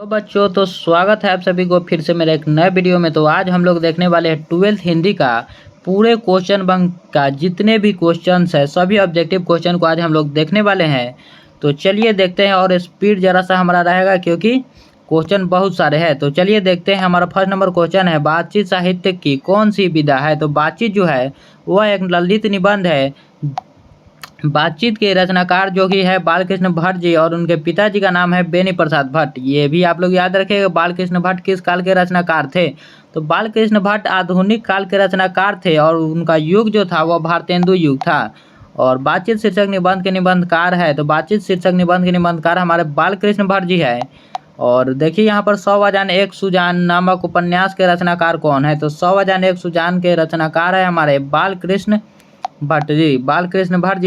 तो बच्चों, तो स्वागत है आप सभी को फिर से मेरे एक नए वीडियो में। तो आज हम लोग देखने वाले हैं 12th हिंदी का पूरे क्वेश्चन बैंक का जितने भी क्वेश्चंस है सभी ऑब्जेक्टिव क्वेश्चन को आज हम लोग देखने वाले हैं। तो चलिए देखते हैं, और स्पीड ज़रा सा हमारा रहेगा क्योंकि क्वेश्चन बहुत सारे हैं। तो चलिए देखते हैं। हमारा फर्स्ट नंबर क्वेश्चन है, बातचीत साहित्य की कौन सी विधा है। तो बातचीत जो है वह एक ललित निबंध है। बातचीत के रचनाकार जो कि है बालकृष्ण भट्ट जी, और उनके पिताजी का नाम है बेनी प्रसाद भट्ट। ये भी आप लोग याद रखिएगा, बालकृष्ण भट्ट किस काल के रचनाकार थे। तो बालकृष्ण भट्ट आधुनिक काल के रचनाकार थे, और उनका युग जो था वह भारतेंदु युग था। और बातचीत शीर्षक निबंध के निबंधकार है, तो बातचीत शीर्षक निबंध के निबंधकार हमारे बालकृष्ण भट्ट जी है। और देखिए यहाँ पर 100 अजान एक सुजान नामक उपन्यास के रचनाकार कौन है। तो 100 अजान एक सुजान के रचनाकार है हमारे बालकृष्ण भट्ट जी। बालकृष्ण भट्ट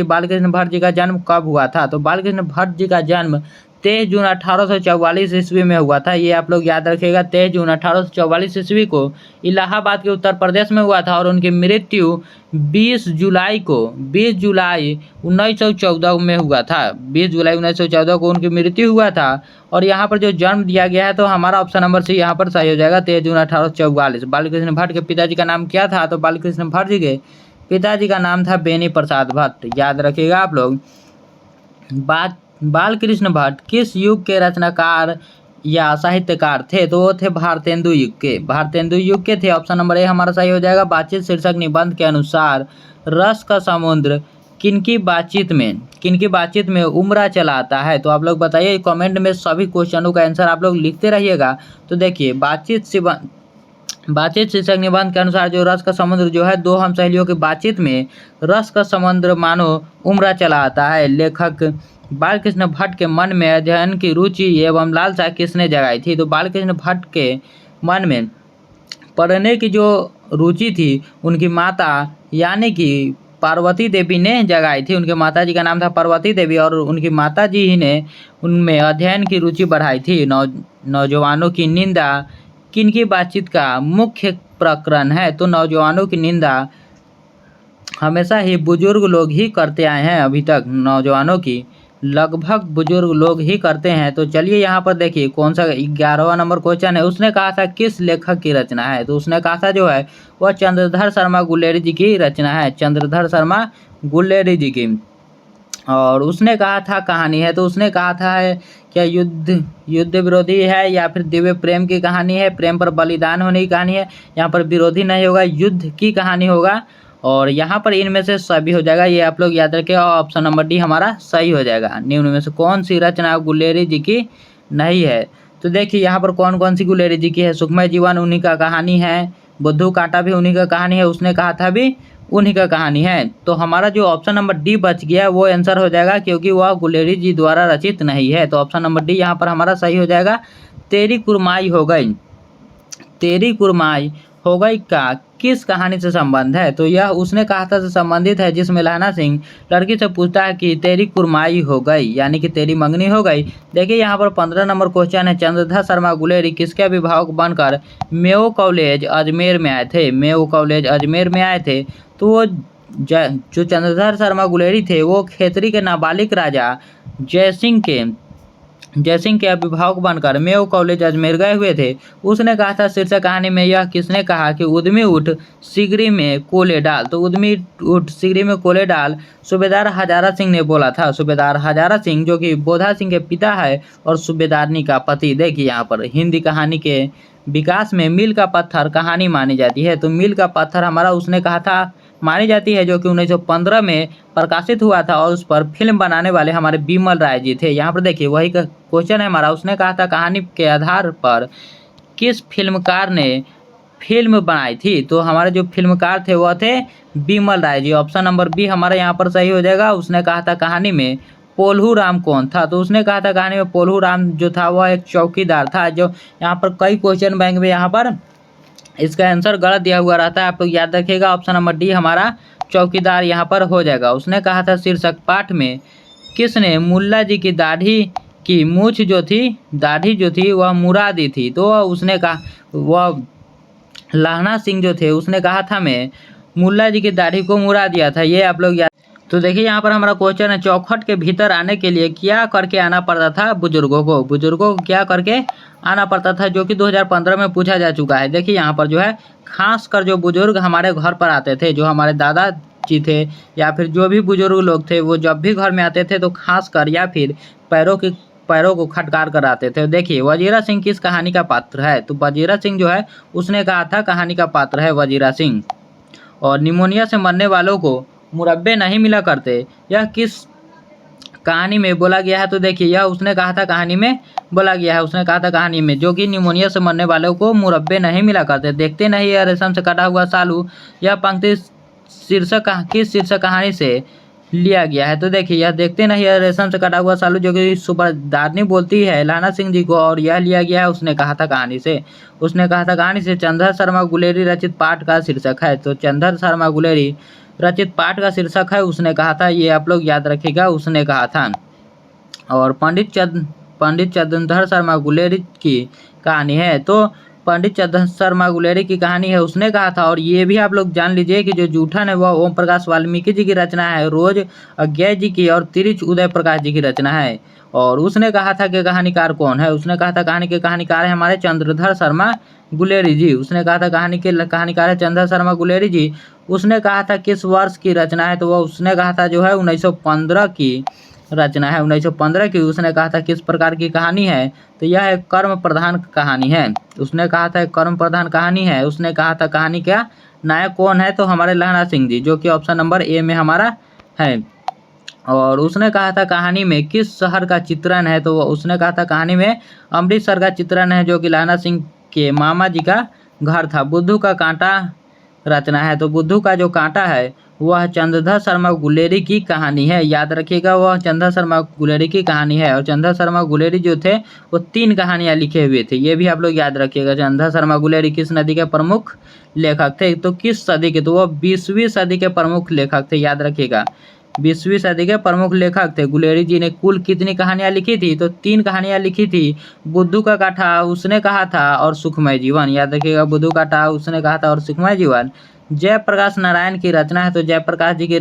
जी का जन्म कब हुआ था। तो बालकृष्ण भट्ट जी का जन्म 23 जून 1844 ईस्वी में हुआ था। ये आप लोग याद रखिएगा, 23 जून 1844 ईस्वी को इलाहाबाद के उत्तर प्रदेश में हुआ था। और उनकी मृत्यु 20 जुलाई 1914 में हुआ था। 20 जुलाई 1914 को उनकी मृत्यु हुआ था। और यहाँ पर जो जन्म दिया गया है तो हमारा ऑप्शन नंबर सी यहाँ पर सही हो जाएगा, 23 जून 1844। बालकृष्ण भट्ट के पिताजी का नाम क्या था। तो बालकृष्ण भट्ट जी के पिताजी का नाम था बेनी प्रसाद भट्ट, याद रखिएगा आप लोग। बालकृष्ण भट्ट किस युग के रचनाकार या साहित्यकार थे। तो वो थे भारतेंदु युग के थे। ऑप्शन नंबर ए हमारा सही हो जाएगा। बातचीत शीर्षक निबंध के अनुसार रस का समुद्र किनकी बातचीत में उमड़ा चला आता है। तो आप लोग बताइए कमेंट में, सभी क्वेश्चनों का आंसर आप लोग लिखते रहिएगा। तो देखिए, बातचीत शीर्षक निबंध के अनुसार जो रस का समुद्र जो है, दो हम सहेलियों की बातचीत में रस का समुद्र मानो उमड़ा चला आता है। लेखक बालकृष्ण भट्ट के मन में अध्ययन की रुचि एवं लालसा किसने जगाई थी। तो बालकृष्ण भट्ट के मन में पढ़ने की जो रुचि थी उनकी माता यानी कि पार्वती देवी ने जगाई थी। उनके माता जी का नाम था पार्वती देवी, और उनकी माता जी ही ने उनमें अध्ययन की रुचि बढ़ाई थी। नौजवानों की निंदा किनकी बातचीत का मुख्य प्रकरण है। तो नौजवानों की निंदा हमेशा ही बुजुर्ग लोग ही करते आए हैं। अभी तक नौजवानों की लगभग बुजुर्ग लोग ही करते हैं। तो चलिए यहाँ पर देखिए कौन सा 11वां नंबर क्वेश्चन है। उसने कहा था किस लेखक की रचना है। तो उसने कहा था जो है वह चंद्रधर शर्मा गुलेरी जी की रचना है, चंद्रधर शर्मा गुलेरी जी की। और उसने कहा था कहानी है। तो उसने कहा था है क्या युद्ध विरोधी है या फिर दिव्य प्रेम की कहानी है, प्रेम पर बलिदान होने की कहानी है। यहाँ पर विरोधी नहीं होगा, युद्ध की कहानी होगा। और यहाँ पर इनमें से सभी हो जाएगा, ये आप लोग याद रखें। और ऑप्शन नंबर डी हमारा सही हो जाएगा। निम्न में से कौन सी रचना गुलेरी जी की नहीं है। तो देखिए यहाँ पर कौन कौन सी गुलेरी जी की है। सुखमय जीवन उन्हीं का कहानी है, बुद्धू कांटा भी उन्हीं का कहानी है, उसने कहा था भी उन्हीं का कहानी है। तो हमारा जो ऑप्शन नंबर डी बच गया वो आंसर हो जाएगा, क्योंकि वह गुलेरी जी द्वारा रचित नहीं है। तो ऑप्शन नंबर डी यहाँ पर हमारा सही हो जाएगा। तेरी कुरमाई हो गई का किस कहानी से संबंध है। तो यह उसने कहा था से संबंधित है, जिसमें लहना सिंह लड़की से पूछता है कि तेरी कुरमाई हो गई, यानी कि तेरी मंगनी हो गई। देखिए यहाँ पर 15 नंबर क्वेश्चन है, चंद्रधर शर्मा गुलेरी किसके अभिभावक बनकर मेयो कॉलेज अजमेर में आए थे। तो वो जो चंद्रधर शर्मा गुलेरी थे वो खेतरी के नाबालिग राजा जयसिंह के अभिभावक बनकर मेयो कॉलेज अजमेर गए हुए थे। उसने कहा था शीर्षक कहानी में यह किसने कहा कि उद्यमी उठ सिगरी में कोले डाल। तो उद्यमी उठ सिगरी में कोले डाल सूबेदार हजारा सिंह ने बोला था। सूबेदार हजारा सिंह जो कि बोधा सिंह के पिता है और सूबेदारनी का पति। देखिए यहाँ पर हिंदी कहानी के विकास में मील का पत्थर कहानी मानी जाती है। तो मील का पत्थर हमारा उसने कहा था मानी जाती है, जो कि 1915 में प्रकाशित हुआ था। और उस पर फिल्म बनाने वाले हमारे बिमल राय जी थे। यहाँ पर देखिए वही का क्वेश्चन है हमारा। उसने कहा था कहानी के आधार पर किस फिल्मकार ने फिल्म बनाई थी। तो हमारे जो फिल्मकार थे वह थे Bimal Rai ji. Option number B हमारा यहाँ पर सही हो जाएगा। उसने कहा था कहानी में पोल्हू राम कौन था। तो उसने कहा था कहानी में पोल्हू राम जो था वह एक चौकीदार था। जो यहाँ पर कई क्वेश्चन बैंक में यहाँ पर इसका आंसर गलत दिया हुआ रहता है, आप लोग याद रखिएगा। ऑप्शन नंबर डी हमारा चौकीदार यहाँ पर हो जाएगा। उसने कहा था शीर्षक पाठ में किसने मुल्ला जी की दाढ़ी की मूछ दाढ़ी जो थी वह मुड़ा दी थी। तो उसने कहा वह लहना सिंह जो थे उसने कहा था मैं मुल्ला जी की दाढ़ी को मुड़ा दिया था। ये आप लोग याद तो देखिए यहाँ पर हमारा क्वेश्चन है, चौखट के भीतर आने के लिए क्या करके आना पड़ता था बुजुर्गों को क्या करके आना पड़ता था, जो कि 2015 में पूछा जा चुका है। देखिए यहाँ पर जो है खास कर जो बुजुर्ग हमारे घर पर आते थे, जो हमारे दादाजी थे या फिर जो भी बुजुर्ग लोग थे, वो जब भी घर में आते थे तो खास कर या फिर पैरों को खटकार कर आते थे। देखिए वजीरा सिंह किस कहानी का पात्र है, तो वजीरा सिंह जो है उसने कहा था कहानी का पात्र है वजीरा सिंह। और निमोनिया से मरने वालों को मुरब्बे नहीं मिला करते, यह किस कहानी में बोला गया है, तो देखिए यह उसने कहा था कहानी में बोला गया है, उसने कहा था कहानी में, जो कि निमोनिया से मरने वालों को मुरब्बे नहीं मिला करते। देखते नहीं यह रेशम से कटा हुआ सालू, यह पंक्ति किस शीर्षक कहानी से लिया गया है, तो देखिए यह देखते नहीं यह रेशम से कटा हुआ सालू, जो कि सुबरदारनी बोलती है लाना सिंह जी को, और यह लिया गया है उसने कहा था कहानी से। उसने कहा था कहानी से चंद्र शर्मा गुलेरी रचित पाठ का शीर्षक है, तो चंद्र शर्मा गुलेरी रचित पाठ का शीर्षक है, उसने कहा था, ये आप लोग याद रखिएगा, उसने कहा था। और पंडित चंद्रधर शर्मा गुलेरी की कहानी है, तो पंडित चंद्र शर्मा गुलेरी की कहानी है, उसने कहा था। और ये भी आप लोग जान लीजिए कि जो जूठन है वह ओम प्रकाश वाल्मीकि जी की रचना है, रोज अज्ञे जी की और तिरिच उदय प्रकाश जी की रचना है। और उसने कहा था कि कहानीकार कौन है, उसने कहा था कहानी के कहानीकार है हमारे चंद्रधर शर्मा गुलेरी जी। उसने कहा था कहानी के कहानीकार है चंद्र शर्मा गुलेरी जी। उसने कहा था किस वर्ष की रचना है, तो वह उसने कहा था जो है 1915 की रचना है, 1915 की। उसने कहा था किस प्रकार की कहानी है, तो यह एक कर्म प्रधान कहानी है। उसने कहा था एक कर्म प्रधान कहानी है। उसने कहा था कहानी का नायक कौन है, तो हमारे लहना सिंह जी, जो कि ऑप्शन नंबर ए में हमारा है। और उसने कहा था कहानी में किस शहर का चित्रण है, तो उसने कहा था कहानी में अमृतसर का चित्रण है, जो कि लहना सिंह के मामा जी का घर था। बुद्धू का कांटा रचना है, तो बुद्धू का जो कांटा है वह चंद्रधर शर्मा गुलेरी की कहानी है, याद रखिएगा, वह चंद्रधर शर्मा गुलेरी की कहानी है। और चंद्रधर शर्मा गुलेरी जो थे वो 3 कहानियाँ लिखे हुए थे, ये भी आप लोग याद रखिएगा। चंद्रधर शर्मा गुलेरी किस नदी के प्रमुख लेखक थे, तो किस सदी के, तो वह 20वीं सदी के प्रमुख लेखक थे, याद रखिएगा, 20वीं सदी के प्रमुख लेखक थे। गुलेरी जी ने कुल कितनी कहानियाँ लिखी थी, तो 3 कहानियाँ लिखी थी। बुद्धू का कांटा उसने कहा था और सुखमय जीवन, याद रखिएगा, बुद्धू का कांटा उसने कहा था और सुखमय जीवन। जयप्रकाश नारायण की रचना है, तो जयप्रकाश जी की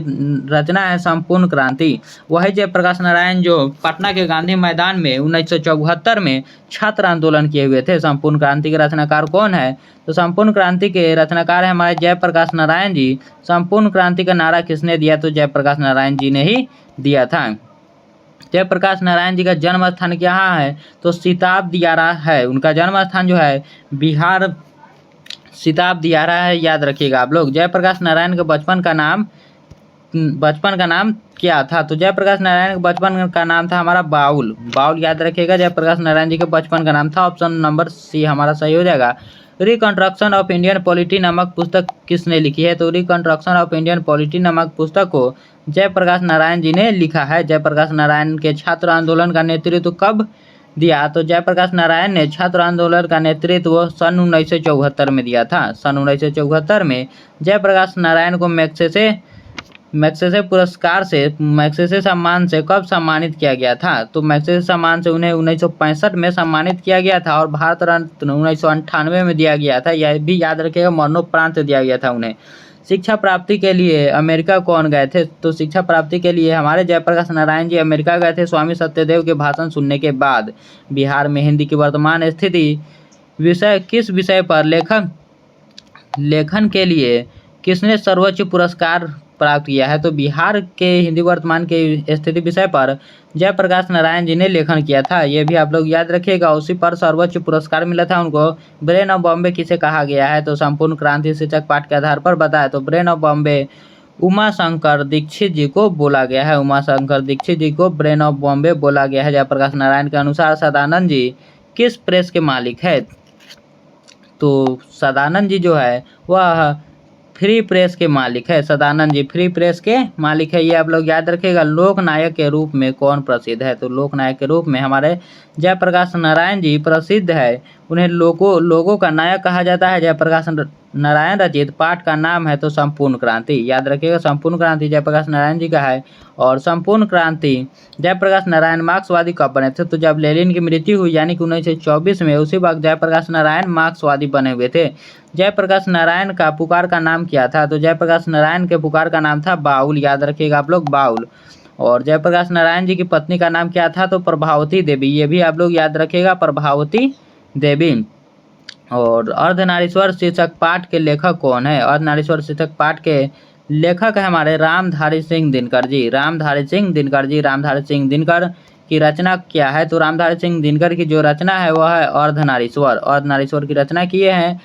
रचना है संपूर्ण क्रांति। वही जयप्रकाश नारायण जो पटना के गांधी मैदान में 1974 में छात्र आंदोलन किए हुए थे। संपूर्ण क्रांति के रचनाकार कौन है, तो संपूर्ण क्रांति के रचनाकार है हमारे जयप्रकाश नारायण जी। संपूर्ण क्रांति का नारा किसने दिया, तो जयप्रकाश नारायण जी ने ही दिया था। जयप्रकाश नारायण जी का जन्म स्थान क्या है, तो सिताब दियारा है। उनका जन्म स्थान जो है बिहार सिताब दियारा है, याद रखिएगा आप लोग। जयप्रकाश नारायण के बचपन का नाम क्या था, तो जयप्रकाश नारायण के बचपन का नाम था हमारा बाउल, याद रखिएगा, जयप्रकाश नारायण जी के बचपन का नाम था। ऑप्शन नंबर सी हमारा सही हो जाएगा। रिकंस्ट्रक्शन ऑफ इंडियन पॉलिटी नामक पुस्तक किसने लिखी है, तो रिकंस्ट्रक्शन ऑफ इंडियन पॉलिटी नामक पुस्तक को जयप्रकाश नारायण जी ने लिखा है। जयप्रकाश नारायण के छात्र आंदोलन का नेतृत्व कब दिया, तो जयप्रकाश नारायण ने छात्र आंदोलन का नेतृत्व सन 1974 में दिया था। सन 1974 में जयप्रकाश नारायण को मैग्सेसे सम्मान से कब सम्मानित किया गया था, तो मैग्सेसे सम्मान से उन्हें 1965 में सम्मानित किया गया था। और भारत रत्न 1998 में दिया गया था, यह भी याद रखिएगा, मरणोपरांत दिया गया था उन्हें। शिक्षा प्राप्ति के लिए अमेरिका कौन गए थे, तो शिक्षा प्राप्ति के लिए हमारे जयप्रकाश नारायण जी अमेरिका गए थे स्वामी सत्यदेव के भाषण सुनने के बाद। बिहार में हिंदी की वर्तमान स्थिति किस विषय पर लेखन के लिए किसने सर्वोच्च पुरस्कार प्राप्त किया है, तो बिहार के हिंदी वर्तमान के स्थिति विषय पर जयप्रकाश नारायण जी ने लेखन किया था, ये भी आप लोग याद रखिएगा। उसी पर सर्वोच्च पुरस्कार मिला था उनको। ब्रेन ऑफ बॉम्बे किसे कहा गया है, तो संपूर्ण क्रांति शीर्षक पाठ के आधार पर बताया, तो ब्रेन ऑफ बॉम्बे उमा शंकर दीक्षित जी को बोला गया है। उमा शंकर दीक्षित जी को ब्रेन ऑफ बॉम्बे बोला गया है। जयप्रकाश नारायण के अनुसार सदानंद जी किस प्रेस के मालिक है, तो सदानंद जी जो है वह फ्री प्रेस के मालिक है। सदानंद जी फ्री प्रेस के मालिक है, ये आप लोग याद रखिएगा। लोकनायक के रूप में कौन प्रसिद्ध है, तो लोकनायक के रूप में हमारे जयप्रकाश नारायण जी प्रसिद्ध है। उन्हें लोगों का नायक कहा जाता है। जयप्रकाश नारायण रचित पाठ का नाम है तो संपूर्ण क्रांति। याद रखिएगा, संपूर्ण क्रांति जयप्रकाश नारायण जी का है। और संपूर्ण क्रांति जयप्रकाश नारायण मार्क्सवादी कब बने थे? तो जब लेनिन की मृत्यु हुई यानी कि 1924 में, उसी वक्त जयप्रकाश नारायण मार्क्सवादी बने हुए थे। जयप्रकाश नारायण का पुकार का नाम क्या था? तो जयप्रकाश नारायण के पुकार का नाम था बाउल। याद रखिएगा आप लोग, बाउल। और जयप्रकाश नारायण जी की पत्नी का नाम क्या था? तो प्रभावती देवी। ये भी आप लोग याद रखिएगा, प्रभावती देवी। और अर्धनारीश्वर शीर्षक पाठ के लेखक कौन है? अर्धनारीश्वर शीर्षक पाठ के लेखक है हमारे रामधारी सिंह दिनकर जी। रामधारी सिंह दिनकर जी। रामधारी सिंह दिनकर की रचना क्या है? तो रामधारी सिंह दिनकर की जो रचना है वह है अर्धनारीश्वर। अर्धनारीश्वर की रचना किए हैं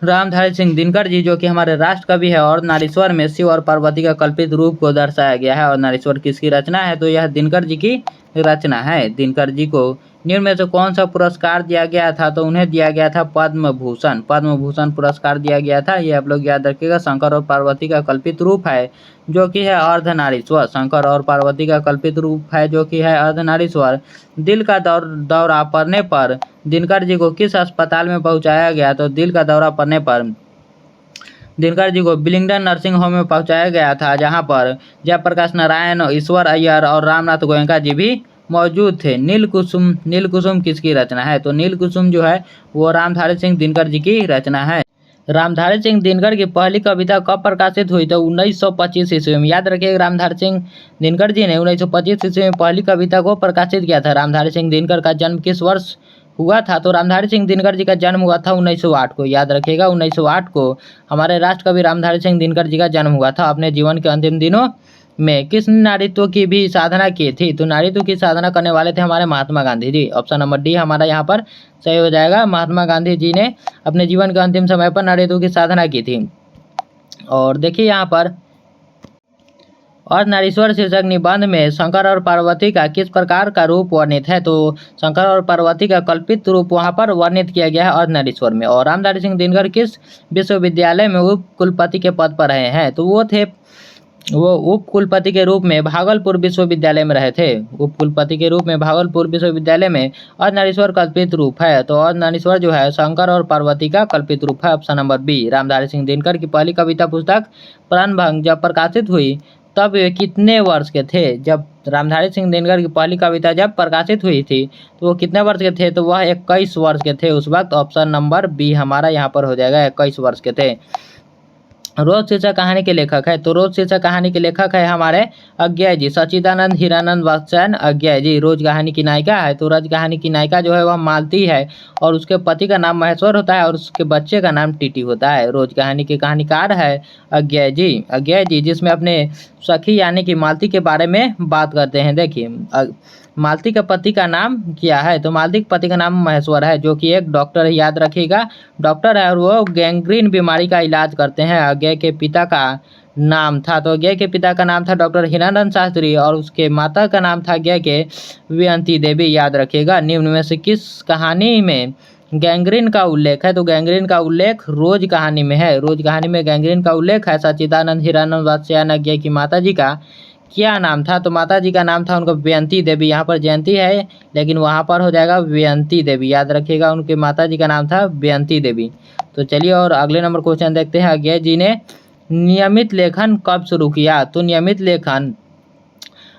रामधारी सिंह दिनकर जी, जो कि हमारे राष्ट्र कवि है। और नारीश्वर में शिव और पार्वती का कल्पित रूप को दर्शाया गया है। और नारीश्वर किसकी रचना है? तो यह दिनकर जी की रचना है। दिनकर जी को निम्न में से कौन सा पुरस्कार दिया गया था? तो उन्हें दिया गया था पद्म भूषण। पद्म भूषण पुरस्कार दिया गया था। ये आप लोग याद रखिएगा। शंकर और पार्वती का कल्पित रूप है जो कि है अर्धनारीश्वर। शंकर और पार्वती का कल्पित रूप है जो कि है अर्धनारीश्वर। दिल का दौरा पड़ने पर दिनकर जी को किस अस्पताल में पहुंचाया गया? तो दिल का दौरा पड़ने पर दिनकर जी को बिलिंगडन नर्सिंग होम में पहुंचाया गया था, जहां पर जयप्रकाश नारायण, ईश्वर अय्यर और रामनाथ गोयनका जी भी मौजूद थे। नील कुसुम किसकी रचना है? तो नील कुसुम जो है वो रामधारी सिंह दिनकर जी की रचना है। रामधारी सिंह दिनकर की पहली कविता कब प्रकाशित हुई? तो 1925 ईस्वी में। याद रखिए, रामधारी सिंह दिनकर जी ने 1925 ईस्वी में पहली कविता को प्रकाशित किया था। रामधारी सिंह दिनकर का जन्म किस वर्ष हुआ था? तो रामधारी सिंह दिनकर जी का जन्म हुआ था 1908 को। याद रखिएगा, 1908 को हमारे राष्ट्र कवि रामधारी सिंह दिनकर जी का जन्म हुआ था। अपने जीवन के अंतिम दिनों में किस नारीत्व की भी साधना की थी? तो नारीत्व की साधना करने वाले थे हमारे Mahatma Gandhi ji. Option number D हमारा यहाँ पर सही हो जाएगा। महात्मा गांधी जी ने अपने जीवन के अंतिम समय पर नारीत्व की साधना की थी। और देखिए यहाँ पर अर्धनारीश्वर शीर्षक निबंध में शंकर और पार्वती का किस प्रकार का रूप वर्णित है? तो शंकर और पार्वती का कल्पित रूप वहाँ पर वर्णित किया गया है अर्धनारीश्वर में। और रामधारी सिंह दिनकर किस विश्वविद्यालय में उप कुलपति के पद पर रहे हैं? तो वो उप कुलपति के रूप में भागलपुर विश्वविद्यालय में रहे थे। उप कुलपति के रूप में भागलपुर विश्वविद्यालय में अर्धनारीश्वर कल्पित रूप है। तो अर्धनारीश्वर जो है शंकर और पार्वती का कल्पित रूप है। Option number B. Ramdhari Singh Dinkar की पहली कविता पुस्तक प्राणभंग जब प्रकाशित हुई तब वे कितने वर्ष के थे? जब रामधारी सिंह दिनकर की पहली कविता जब प्रकाशित हुई थी तो वो कितने वर्ष के थे? तो वह 21 वर्ष के थे उस वक्त। ऑप्शन नंबर बी हमारा यहाँ पर हो जाएगा, 21 वर्ष के थे। रोज शीर्षक कहानी के लेखक है? तो रोज शीर्षक कहानी के लेखक है हमारे अज्ञेय जी। सच्चिदानंद हीरानंद वात्स्यायन अज्ञेय जी रोज कहानी की नायिका है। तो रोज कहानी की नायिका जो है वह मालती है और उसके पति का नाम महेश्वर होता है और उसके बच्चे का नाम टीटी होता है। रोज कहानी के कहानीकार है अज्ञेय जी। अज्ञेय जी जिसमें अपने सखी यानी कि मालती के बारे में बात करते हैं। देखिए, मालती के पति का नाम क्या है? तो मालती के पति का नाम महेश्वर है, जो कि एक डॉक्टर है। याद रखिएगा, डॉक्टर है और वो गैंग्रीन बीमारी का इलाज करते हैं। अज्ञेय के पिता का नाम था, तो अज्ञेय के पिता का नाम था डॉक्टर हिरानंद शास्त्री और उसके माता का नाम था अज्ञेय के वियंती देवी। याद रखिएगा, निम्न में से किस कहानी में गैंग्रीन का उल्लेख है? तो गैंग्रीन का उल्लेख रोज कहानी में है। रोज कहानी में गैंग्रीन का उल्लेख है। सच्चिदानंद हीरानंद वात्स्यायन अज्ञेय की माता जी का क्या नाम था? तो माता जी का नाम था उनका वियंती देवी। यहाँ पर जयंती है लेकिन वहाँ पर हो जाएगा वियंती देवी। याद रखिएगा, उनके माता जी का नाम था वियंती देवी। तो चलिए और अगले नंबर क्वेश्चन देखते हैं। अज्ञेय जी ने नियमित लेखन कब शुरू किया? तो नियमित लेखन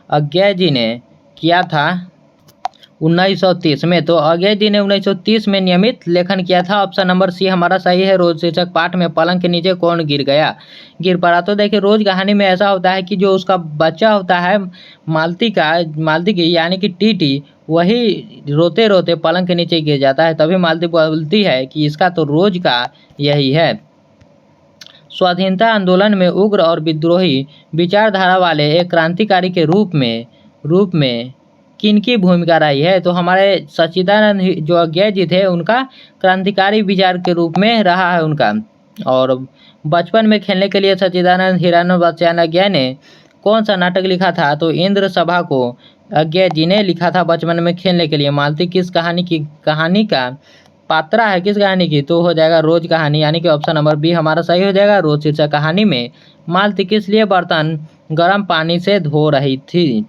अज्ञेय जी ने किया था 1930 में। तो अज्ञेय जी ने 1930 में नियमित लेखन किया था। ऑप्शन नंबर सी हमारा सही है। रोज शीर्षक पाठ में पलंग के नीचे कौन गिर पड़ा? तो देखिए, रोज कहानी में ऐसा होता है कि जो उसका बच्चा होता है मालती की यानी कि टीटी, वही रोते रोते पलंग के नीचे गिर जाता है। तभी मालती बोलती है कि इसका तो रोज का यही है। स्वाधीनता आंदोलन में उग्र और विद्रोही विचारधारा वाले एक क्रांतिकारी के रूप में किनकी भूमिका रही है? तो हमारे सच्चिदानंद जो अज्ञेय जी थे उनका क्रांतिकारी विचार के रूप में रहा है उनका। और बचपन में खेलने के लिए सच्चिदानंद हीरानंद वात्स्यायन अज्ञेय ने कौन सा नाटक लिखा था? तो इंद्र सभा को अज्ञेय जी ने लिखा था बचपन में खेलने के लिए। मालती किस कहानी का पात्रा है? किस कहानी की? तो हो जाएगा रोज कहानी, यानी कि ऑप्शन नंबर बी हमारा सही हो जाएगा। रोज शीर्षक कहानी में मालती किस लिए बर्तन गर्म पानी से धो रही थी?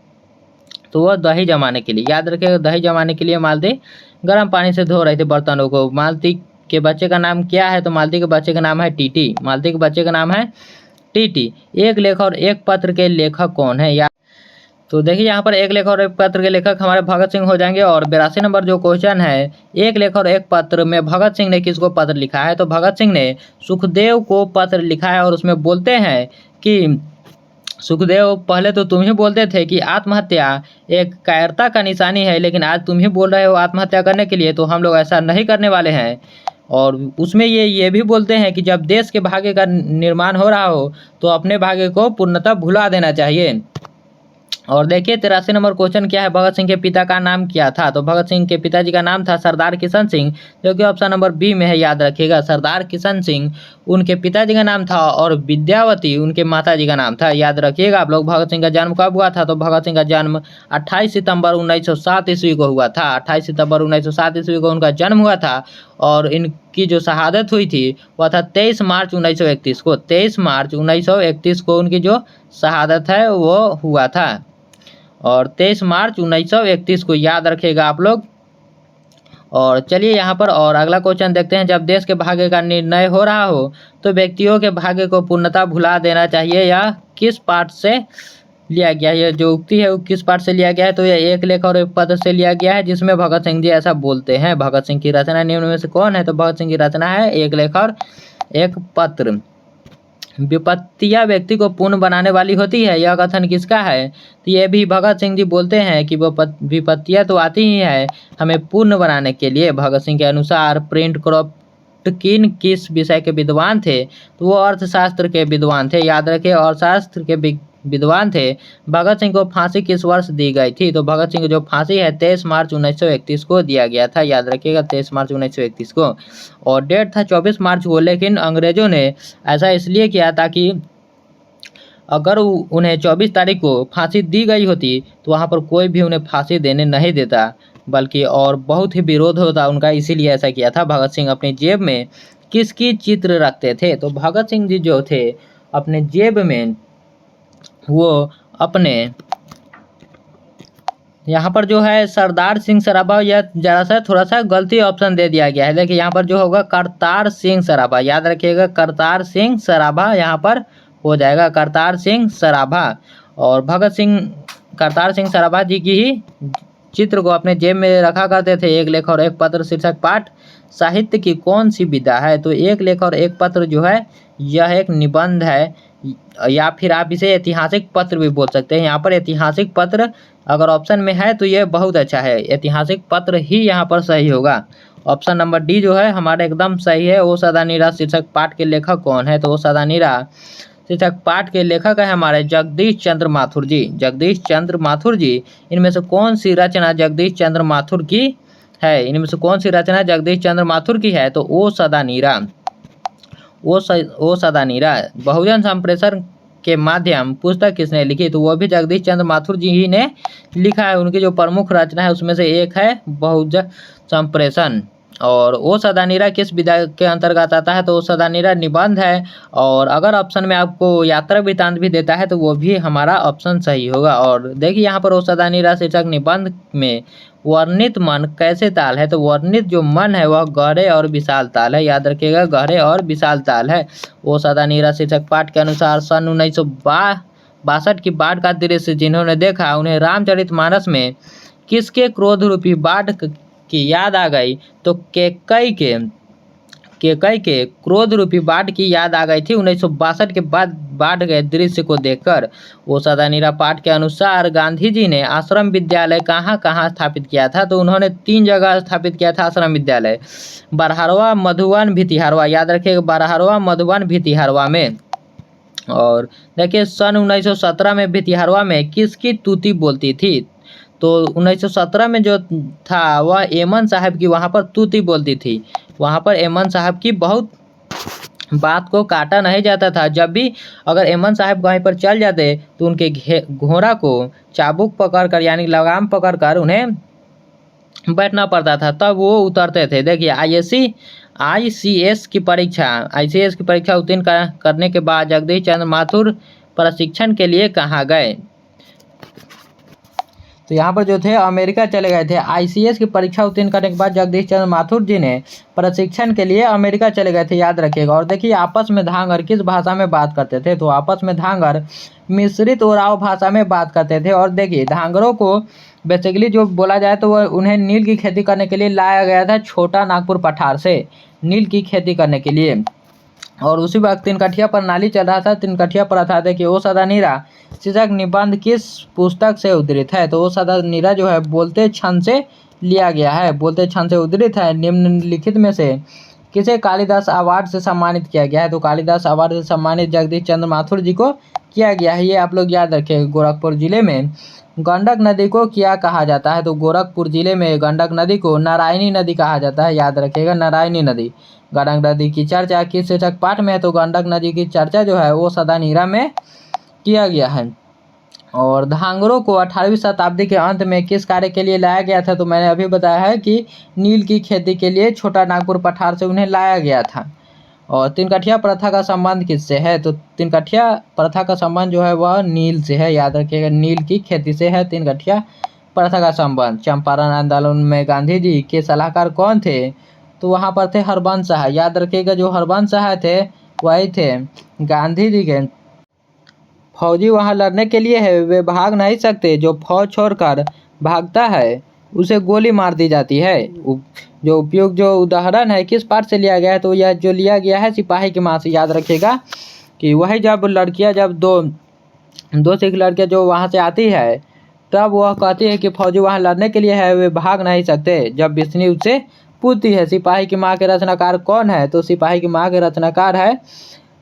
तो वह दही जमाने के लिए। याद रखिएगा, दही जमाने के लिए मालती गर्म पानी से धो रहे थे बर्तनों को। मालती के बच्चे का नाम क्या है? तो मालती के बच्चे का नाम है टीटी। मालती के बच्चे का नाम है टीटी। एक लेख और एक पत्र के लेखक कौन है? या तो देखिए यहाँ पर एक लेख और एक पत्र के लेखक हमारे भगत सिंह हो जाएंगे। और 82 नंबर जो क्वेश्चन है, एक लेख और एक पत्र में भगत सिंह ने किसको पत्र लिखा है? तो भगत सिंह ने सुखदेव को पत्र लिखा है और उसमें बोलते हैं कि सुखदेव, पहले तो तुम ही बोलते थे कि आत्महत्या एक कायरता का निशानी है, लेकिन आज तुम ही बोल रहे हो आत्महत्या करने के लिए, तो हम लोग ऐसा नहीं करने वाले हैं। और उसमें ये भी बोलते हैं कि जब देश के भाग्य का निर्माण हो रहा हो तो अपने भाग्य को पूर्णतः भुला देना चाहिए। और देखिए 83 नंबर क्वेश्चन क्या है, भगत सिंह के पिता का नाम क्या था? तो भगत सिंह के पिताजी का नाम था सरदार किशन सिंह, जो कि ऑप्शन नंबर बी में है, याद रखिएगा। सरदार किशन सिंह उनके पिताजी का नाम था और विद्यावती उनके माताजी का नाम था, याद रखिएगा आप लोग। भगत सिंह का जन्म कब हुआ था? तो भगत सिंह का जन्म 28 सितंबर 1907 ईस्वी को हुआ था। 28 सितंबर 1907 ईस्वी को उनका जन्म हुआ था और इनकी जो शहादत हुई थी वह था 23 मार्च 1931 को। 23 मार्च 1931 को उनकी जो शहादत है वो हुआ था, और 23 मार्च 1931 को, याद रखेगा आप लोग। और चलिए यहाँ पर और अगला क्वेश्चन देखते हैं। जब देश के भाग्य का निर्णय हो रहा हो तो व्यक्तियों के भाग्य को पूर्णतः भुला देना चाहिए, या किस पाठ से लिया गया? ये जो उक्ति है वो किस पाठ से लिया गया है? तो ये एक लेख और एक पत्र से लिया गया है, जिसमें भगत सिंह जी ऐसा बोलते हैं। भगत सिंह की रचना निम्न में से कौन है? तो भगत सिंह की रचना है एक लेख और एक पत्र। विपत्तियां व्यक्ति को पूर्ण बनाने वाली होती है, यह कथन किसका है? तो ये भी भगत सिंह जी बोलते हैं कि विपत्तियां तो आती ही है हमें पूर्ण बनाने के लिए। भगत सिंह के अनुसार प्रिंट क्रोप्टकिन किस विषय के विद्वान थे? तो वो अर्थशास्त्र के विद्वान थे, याद रखें, अर्थशास्त्र के विद्वान थे। भगत सिंह को फांसी किस वर्ष दी गई थी? तो भगत सिंह को जो फांसी है 23 मार्च 1931 को दिया गया था, याद रखिएगा, 23 मार्च 1931 को। और डेट था 24 मार्च को, लेकिन अंग्रेजों ने ऐसा इसलिए किया ताकि अगर उन्हें 24 तारीख को फांसी दी गई होती तो वहाँ पर कोई भी उन्हें फांसी देने नहीं देता, बल्कि और बहुत ही विरोध होता उनका, इसीलिए ऐसा किया था। भगत सिंह अपनी जेब में किसकी चित्र रखते थे? तो भगत सिंह जी जो थे अपने जेब में वो अपने यहाँ पर जो है सरदार सिंह सराभा, या जरा सा थोड़ा सा गलती ऑप्शन दे दिया गया है। देखिए यहाँ पर जो होगा करतार सिंह सराभा, याद रखिएगा, करतार सिंह सराभा यहाँ पर हो जाएगा, करतार सिंह सराभा। और भगत सिंह करतार सिंह सराभा जी की ही चित्र को अपने जेब में रखा करते थे। एक लेख और एक पत्र शीर्षक पाठ साहित्य की कौन सी विधा है? तो एक लेख और एक पत्र जो है यह एक निबंध है, या फिर आप इसे ऐतिहासिक पत्र भी बोल सकते हैं। यहाँ पर ऐतिहासिक पत्र अगर ऑप्शन में है तो ये बहुत अच्छा है, ऐतिहासिक पत्र ही यहाँ पर सही होगा। ऑप्शन नंबर डी जो है हमारा एकदम सही है। ओ सदा नीरा शीर्षक पाठ के लेखक कौन है? तो ओ सदा नीरा शीर्षक पाठ के लेखक है हमारे जगदीश चंद्र माथुर जी। जगदीश चंद्र माथुर जी। इनमें से कौन सी रचना जगदीश चंद्र माथुर की है? इनमें से कौन सी रचना जगदीश चंद्र माथुर की है? तो ओ सदा नीरा। ओ सदा नीरा। बहुजन संप्रेषण के माध्यम पुस्तक किसने लिखी? तो वो भी जगदीश चंद्र माथुर जी ही ने लिखा है। उनकी जो प्रमुख रचना है उसमें से एक है बहुजन संप्रेषण। और ओ सदा नीरा किस विधा के अंतर्गत आता है? तो ओ सदा नीरा निबंध है। और अगर ऑप्शन में आपको यात्रा वृत्तांत भी देता है तो वो भी हमारा ऑप्शन सही होगा। और देखिए यहाँ पर ओ सदा नीरा शीर्षक निबंध में वर्णित मन कैसे ताल है? तो वर्णित जो मन है वह गहरे और विशाल ताल है, याद रखिएगा, गहरे और विशाल ताल है। ओ सदा नीरा शीर्षक पाठ के अनुसार सन 1962 की बाढ़ का दृश्य जिन्होंने देखा उन्हें रामचरितमानस में किसके क्रोध रूपी बाढ़ की याद आ गई? तो केकई के क्रोध रूपी बाढ़ की याद आ गई थी 1962 के बाद बाढ़ गए दृश्य को देखकर। वो सदा नीरा पाठ के अनुसार गांधी जी ने आश्रम विद्यालय कहाँ कहाँ स्थापित किया था? तो उन्होंने 3 जगह स्थापित किया था आश्रम विद्यालय, बरहरवा, मधुबन, भितिहरवा, याद रखिएगा, बरहरवा, मधुबन, भितिहरवा में। और देखिए सन 1917 में भितिहरवा में किसकी तूती बोलती थी? तो 1917 में जो था वह एमन साहब की वहाँ पर तूती बोलती थी। वहाँ पर एमन साहब की बहुत बात को काटा नहीं जाता था। जब भी अगर एमन साहब वहीं पर चल जाते तो उनके घोड़ा को चाबुक पकड़कर यानी लगाम पकड़कर उन्हें बैठना पड़ता था, तब वो उतरते थे। देखिए आईसीएस की परीक्षा उत्तीर्ण करने के बाद जगदीश चंद्र माथुर प्रशिक्षण के लिए कहाँ गए? तो यहाँ पर जो थे अमेरिका चले गए थे। ICS की परीक्षा उत्तीर्ण करने के बाद जगदीश चंद्र माथुर जी ने प्रशिक्षण के लिए अमेरिका चले गए थे, याद रखिएगा। और देखिए आपस में धांगर किस भाषा में बात करते थे, तो आपस में धांगर मिश्रित ओराव भाषा में बात करते थे। और देखिए धांगरों को बेसिकली जो बोला जाए तो वह उन्हें नील की खेती करने के लिए लाया गया था छोटा नागपुर पठार से, नील की खेती करने के लिए। और उसी वक्त तिनकठिया प्रणाली चल रहा था। तिनकठिया प्रथा देखिए ओ सदा नीरा शीर्षक निबंध किस पुस्तक से उद्धृत है, तो ओ सदा नीरा जो है बोलते छंद से लिया गया है, बोलते छंद से उद्धृत है। निम्नलिखित में से किसे कालिदास अवार्ड से सम्मानित किया गया है, तो कालिदास अवार्ड से सम्मानित जगदीश चंद्र माथुर जी को किया गया है। ये आप लोग याद रखें। गोरखपुर जिले में गंडक नदी को क्या कहा जाता है, तो गोरखपुर जिले में गंडक नदी को नारायणी नदी कहा जाता है, याद रखिएगा नारायणी नदी। गंडक नदी की चर्चा किस शीर्षक पाठ में है, तो गंडक नदी की चर्चा जो है वो सदा नीरा में किया गया है। और धांगरों को 18वीं शताब्दी के अंत में किस कार्य के लिए लाया गया था, तो मैंने अभी बताया है कि नील की खेती के लिए छोटा नागपुर पठार से उन्हें लाया गया था। और तिनकठिया प्रथा का संबंध किससे है, तो तिनकठिया प्रथा का संबंध जो है वह नील से है, याद रखिएगा नील की खेती से है तिनकठिया प्रथा का संबंध। चंपारण आंदोलन में गांधी जी के सलाहकार कौन थे, तो वहाँ पर थे हरबंस शाह, याद रखिएगा। जो हरबंस शाह थे वही थे गांधी जी के। फौजी वहाँ लड़ने के लिए है, वे भाग नहीं सकते, जो फौज छोड़कर भागता है उसे गोली मार दी जाती है। जो उपयुक्त जो उदाहरण है किस पाठ से लिया गया है, तो यह जो लिया गया है सिपाही की माँ से, याद रखिएगा कि वही जब लड़कियां जब दो सिख लड़कियां जो वहाँ से आती है तब वह कहती है कि फौजी वहाँ लड़ने के लिए है, वे भाग नहीं सकते। जब बिस्नी उससे पूछती है सिपाही की माँ के रचनाकार कौन है, तो सिपाही की माँ के रचनाकार है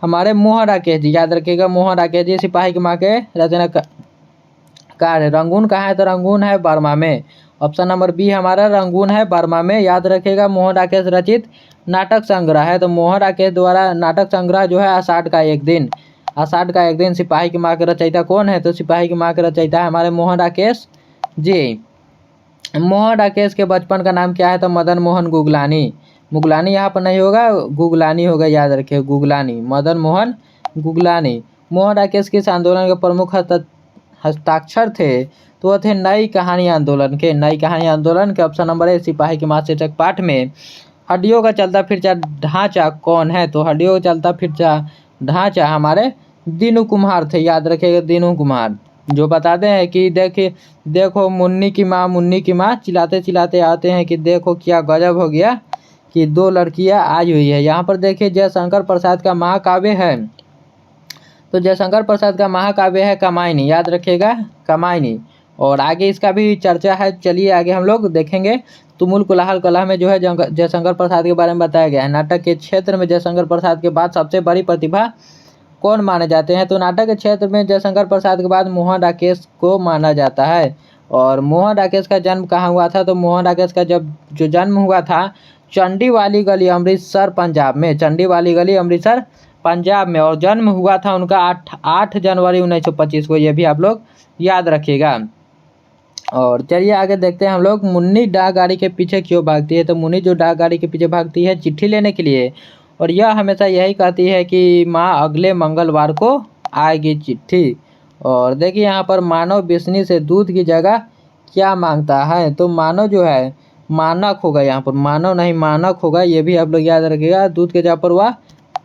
हमारे मोहन राकेश जी, याद रखिएगा मोहन राकेश जी सिपाही की माँ के रचनाकार है। रंगून कहाँ है, तो रंगून है बर्मा में। ऑप्शन नंबर बी हमारा रंगून है बर्मा में, याद रखिएगा। मोहन राकेश रचित नाटक संग्रह है, तो मोहन राकेश द्वारा नाटक संग्रह जो है आषाढ़ का एक दिन, आषाढ़ का एक दिन। सिपाही की माँ के रचयिता कौन है, तो सिपाही की माँ के रचयिता है हमारे मोहन राकेश जी। मोहन राकेश के बचपन का नाम क्या है, तो मदन मोहन गुगलानी। मुगलानी यहाँ पर नहीं होगा, गुगलानी होगा, याद रखिए गुगलानी, मदन मोहन गुगलानी। मोहन राकेश किस आंदोलन के प्रमुख हस्ताक्षर थे, तो वह थे नई कहानी आंदोलन के, नई कहानी आंदोलन के। ऑप्शन नंबर ए सिपाही की माँ शीर्षक पाठ में हड्डियों का चलता फिरता ढांचा कौन है, तो हड्डियों का चलता फिरता ढांचा हमारे दीनू कुम्हार थे, याद रखिएगा दीनू कुम्हार। जो बताते हैं कि देखो मुन्नी की माँ चिल्लाते चिल्लाते आते हैं कि देखो क्या गजब हो गया कि 2 लड़कियां आई हुई है। यहाँ पर देखिए जयशंकर प्रसाद का महाकाव्य है, तो जयशंकर प्रसाद का महाकाव्य है कामायनी, याद रखिएगा कामायनी। और आगे इसका भी चर्चा है, चलिए आगे हम लोग देखेंगे। तुमुल कोलाहल कलह में जो है जयशंकर प्रसाद के बारे में बताया गया है। नाटक के क्षेत्र में जयशंकर प्रसाद के बाद सबसे बड़ी प्रतिभा कौन माने जाते हैं, तो नाटक के क्षेत्र में जयशंकर प्रसाद के बाद मोहन राकेश को माना जाता है। और मोहन राकेश का जन्म कहाँ हुआ था, तो मोहन राकेश का जो जन्म हुआ था चंडी वाली गली अमृतसर पंजाब में, चंडी वाली गली अमृतसर पंजाब में। और जन्म हुआ था उनका 8 जनवरी 1925 को, ये भी आप लोग याद रखिएगा। और चलिए आगे देखते हैं हम लोग। मुन्नी डाक गाड़ी के पीछे क्यों भागती है, तो मुन्नी जो डाक गाड़ी के पीछे भागती है चिट्ठी लेने के लिए, और यह हमेशा यही कहती है कि माँ अगले मंगलवार को आएगी चिट्ठी। और देखिए यहाँ पर मानव बिस्नी से दूध की जगह क्या मांगता है, तो मानव जो है मानक होगा, यहाँ पर मानव नहीं मानक होगा, ये भी आप लोग याद रखिएगा। दूध के जगह पर वह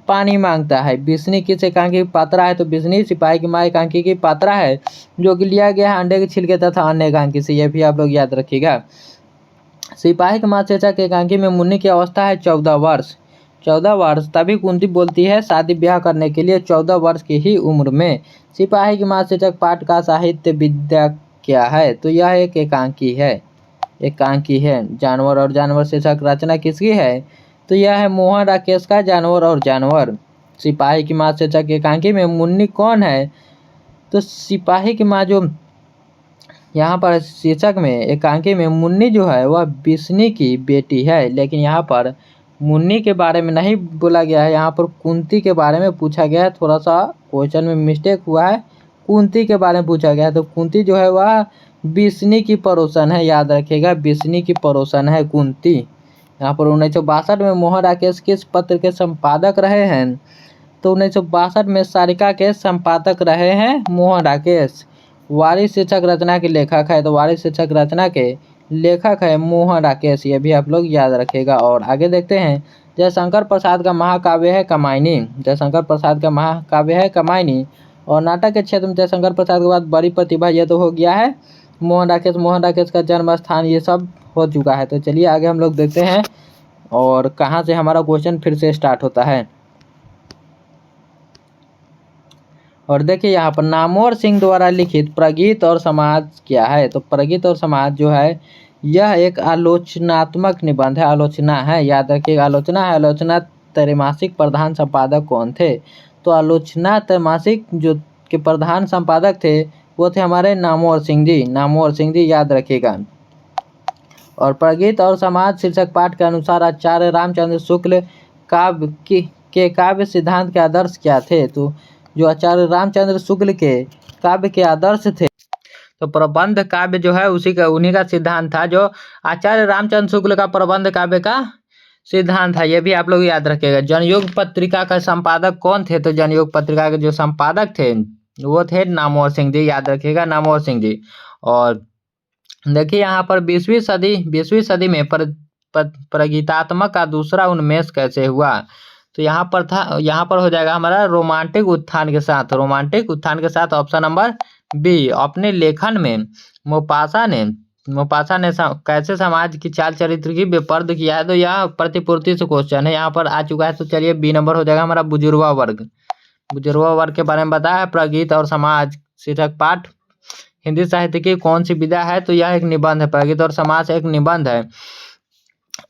पानी मांगता है। बिस्नी किस एकांकी की पात्रा है, तो बिस्नी सिपाही की माँ एकांकी की पात्रा है, जो कि लिया गया है अंडे के छिलके तथा अन्य एकांकी से, ये भी आप लोग याद रखिएगा। सिपाही की माँ शीर्षक एकांकी में मुन्नी की अवस्था है 14 वर्ष, 14 वर्ष। तभी कुंती बोलती है शादी ब्याह करने के लिए 14 वर्ष की ही उम्र में। सिपाही की माँ शीर्षक पाठ का साहित्य विद्या क्या है, तो यह एक एकांकी है, एकांकी है। जानवर और जानवर शीर्षक रचना किसकी है, तो यह है मोहन राकेश का जानवर और जानवर। सिपाही की माँ शीर्षक एकांकी में मुन्नी कौन है, तो सिपाही की माँ जो यहाँ पर शीर्षक में एकांकी में मुन्नी जो है वह बिस्नी की बेटी है, लेकिन यहाँ पर मुन्नी के बारे में नहीं बोला गया है, यहाँ पर कुंती के बारे में पूछा गया है। थोड़ा सा क्वेश्चन में मिस्टेक हुआ है, कुंती के बारे में पूछा गया है, तो कुंती जो है वह बिस्नी की पड़ोसन है, याद रखिएगा बिस्नी की पड़ोसन है कुंती। यहाँ पर 1962 में मोहन राकेश किस पत्र के संपादक रहे हैं, तो 1962 में सारिका के संपादक रहे हैं मोहन राकेश। वारिस शीर्षक रचना के लेखक है, तो वारिस शीर्षक रचना के लेखक है मोहन राकेश, ये भी आप लोग याद रखिएगा। और आगे देखते हैं, जयशंकर प्रसाद का महाकाव्य है कमायनी। जयशंकर प्रसाद का महाकाव्य है कमायनी। और नाटक के क्षेत्र में जयशंकर प्रसाद के बाद बड़ी प्रतिभा, ये तो हो गया है मोहन राकेश। मोहन राकेश का जन्म स्थान ये सब हो चुका है। तो चलिए आगे हम लोग देखते हैं और कहाँ से हमारा क्वेश्चन फिर से स्टार्ट होता है। और देखिए यहाँ पर नामवर सिंह द्वारा लिखित प्रगीत और समाज क्या है। तो प्रगीत और समाज जो है यह एक आलोचनात्मक निबंध है, आलोचना है, याद रखिएगा आलोचना है। आलोचना त्रैमासिक प्रधान संपादक कौन थे? तो आलोचना त्रैमासिक जो के प्रधान संपादक थे वो थे हमारे नामवर सिंह जी, नामवर सिंह जी, याद रखिएगा। और प्रगीत और समाज शीर्षक पाठ के अनुसार आचार्य रामचंद्र शुक्ल काव्य के काव्य सिद्धांत के आदर्श क्या थे? तो जो आचार्य रामचंद्र शुक्ल के काव्य के आदर्श थे, तो प्रबंध काव्य जो है उन्हीं का सिद्धांत था, जो आचार्य रामचंद्र शुक्ल का प्रबंध काव्य का सिद्धांत था, ये भी आप लोग याद रखिएगा। जनयुग पत्रिका का संपादक कौन थे? तो जनयुग पत्रिका के जो संपादक थे वो थे नामवर सिंह जी, याद रखिएगा नामवर सिंह जी। और देखिए यहाँ पर 20वीं सदी में प्रगीतात्मक का दूसरा उन्मेष कैसे हुआ? तो यहाँ पर हो जाएगा हमारा रोमांटिक उत्थान के साथ, रोमांटिक उत्थान के साथ, ऑप्शन नंबर बी। अपने लेखन में मोपासा ने कैसे समाज की चाल चरित्र की विपर्द किया है? तो यह प्रतिपूर्ति से क्वेश्चन है, यहाँ पर आ चुका है। तो चलिए बी नंबर हो जाएगा हमारा बुजुर्वा वर्ग। बुजुर्वा वर्ग के बारे में बताया है। प्रगीत और समाज शीर्षक पाठ हिंदी साहित्य की कौन सी विधा है? तो यह एक निबंध है, प्रगीत और समाज एक निबंध है।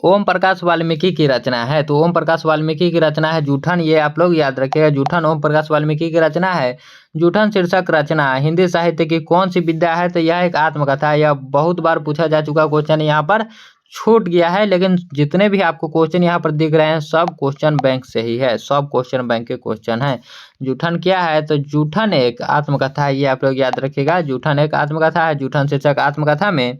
ओम प्रकाश वाल्मीकि की रचना है, तो ओम प्रकाश वाल्मीकि की रचना है जूठन, ये आप लोग याद रखिएगा, जूठन ओम प्रकाश वाल्मीकि की रचना है। जूठन शीर्षक रचना हिंदी साहित्य की कौन सी विद्या है? तो यह एक आत्मकथा है। यह बहुत बार पूछा जा चुका क्वेश्चन, यहाँ पर छूट गया है, लेकिन जितने भी आपको क्वेश्चन यहाँ पर दिख रहे हैं सब क्वेश्चन बैंक से ही है, सब क्वेश्चन बैंक के क्वेश्चन है। जूठन क्या है? तो जूठन एक आत्मकथा है, ये आप लोग याद रखिएगा, जूठन एक आत्मकथा है। जूठन शीर्षक आत्मकथा में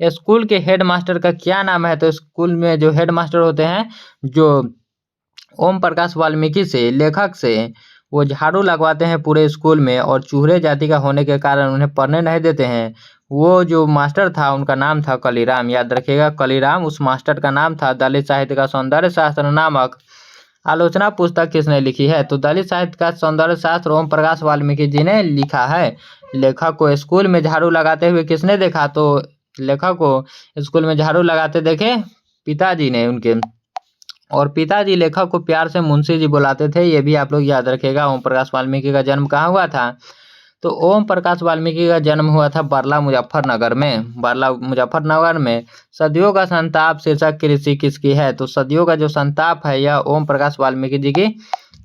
स्कूल के हेड मास्टर का क्या नाम है? तो स्कूल में जो हेड मास्टर होते हैं, जो ओम प्रकाश वाल्मीकि से लेखक से वो झाड़ू लगवाते हैं पूरे स्कूल में, और चूहे जाति का होने के कारण उन्हें पढ़ने नहीं देते हैं, वो जो मास्टर था उनका नाम था कलीराम, याद रखिएगा कलीराम उस मास्टर का नाम था। दलित साहित्य का सौंदर्य शास्त्र नामक आलोचना पुस्तक किसने लिखी है? तो दलित साहित्य का सौंदर्य शास्त्र ओम प्रकाश वाल्मीकि जी ने लिखा है। लेखक को स्कूल में झाड़ू लगाते हुए किसने देखा? तो लेखक को स्कूल में झाड़ू लगाते देखे पिताजी ने उनके, और पिताजी लेखक को प्यार से मुंशी जी बुलाते थे, ये भी आप लोग याद रखेगा। ओम प्रकाश वाल्मीकि का जन्म कहाँ हुआ था? तो ओम प्रकाश वाल्मीकि का जन्म हुआ था बरला मुजफ्फरनगर में, बरला मुजफ्फरनगर में। सदियों का संताप शीर्षक की ऋषि किसकी है? तो सदियों का जो संताप है यह ओम प्रकाश वाल्मीकि जी की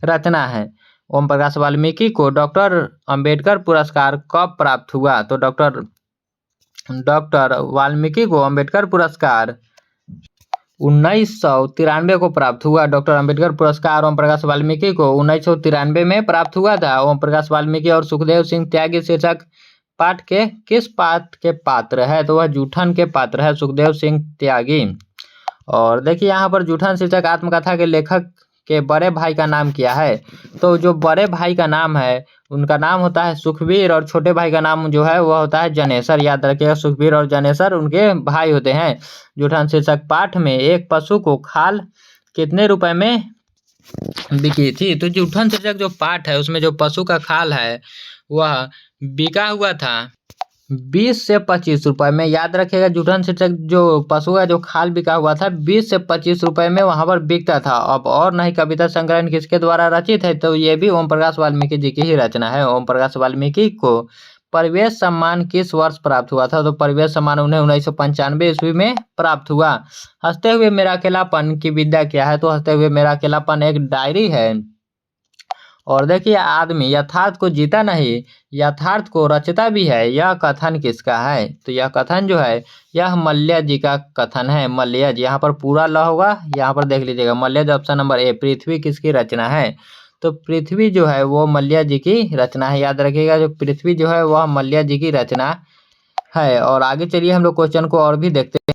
रचना है। ओम प्रकाश वाल्मीकि को डॉक्टर अंबेडकर पुरस्कार कब प्राप्त हुआ? तो डॉक्टर वाल्मीकि को अंबेडकर पुरस्कार 1993 को प्राप्त हुआ। डॉक्टर अंबेडकर पुरस्कार ओम प्रकाश वाल्मीकि को 1993 में प्राप्त हुआ था। ओम प्रकाश वाल्मीकि और सुखदेव सिंह त्यागी शीर्षक पाठ के किस पाठ के पात्र है? तो वह जूठन के पात्र है, सुखदेव सिंह त्यागी। और देखिए यहाँ पर जूठन शीर्षक आत्मकथा के लेखक के बड़े भाई का नाम क्या है? तो जो बड़े भाई का नाम है उनका नाम होता है सुखबीर, और छोटे भाई का नाम जो है वह होता है जनेसर, याद रखिएगा सुखबीर और जनेसर उनके भाई होते हैं। जूठन शीर्षक पाठ में एक पशु को खाल कितने रुपए में बिकी थी? तो जूठन शीर्षक जो पाठ है उसमें जो पशु का खाल है वह बिका हुआ था 20 से 25 रुपए में, याद रखिएगा। जूठन शीर्षक जो पशु का जो खाल बिका हुआ था 20 से 25 रुपए में वहां पर बिकता था। अब और नहीं कविता संग्रहण किसके द्वारा रचित है? तो ये भी ओम प्रकाश वाल्मीकि जी की ही रचना है। ओम प्रकाश वाल्मीकि को परिवेश सम्मान किस वर्ष प्राप्त हुआ था? तो परिवेश सम्मान उन्हें 1995 ईस्वी में प्राप्त हुआ। हंसते हुए मेरा अकेलापन की विद्या क्या है? तो हंसते हुए मेरा अकेलापन एक डायरी है। और देखिए आदमी यथार्थ को जीता नहीं यथार्थ को रचता भी है, यह कथन किसका है? तो यह कथन जो है यह मल्य जी का कथन है, मल्यज। यहाँ पर पूरा ल होगा, यहाँ पर देख लीजिएगा मल्यज ऑप्शन नंबर ए। पृथ्वी किसकी रचना है? तो पृथ्वी जो है वो मल्य जी की रचना है, याद रखिएगा। जो पृथ्वी जो है वह मल्य जी की रचना है। और आगे चलिए हम लोग क्वेश्चन को और भी देखते हैं।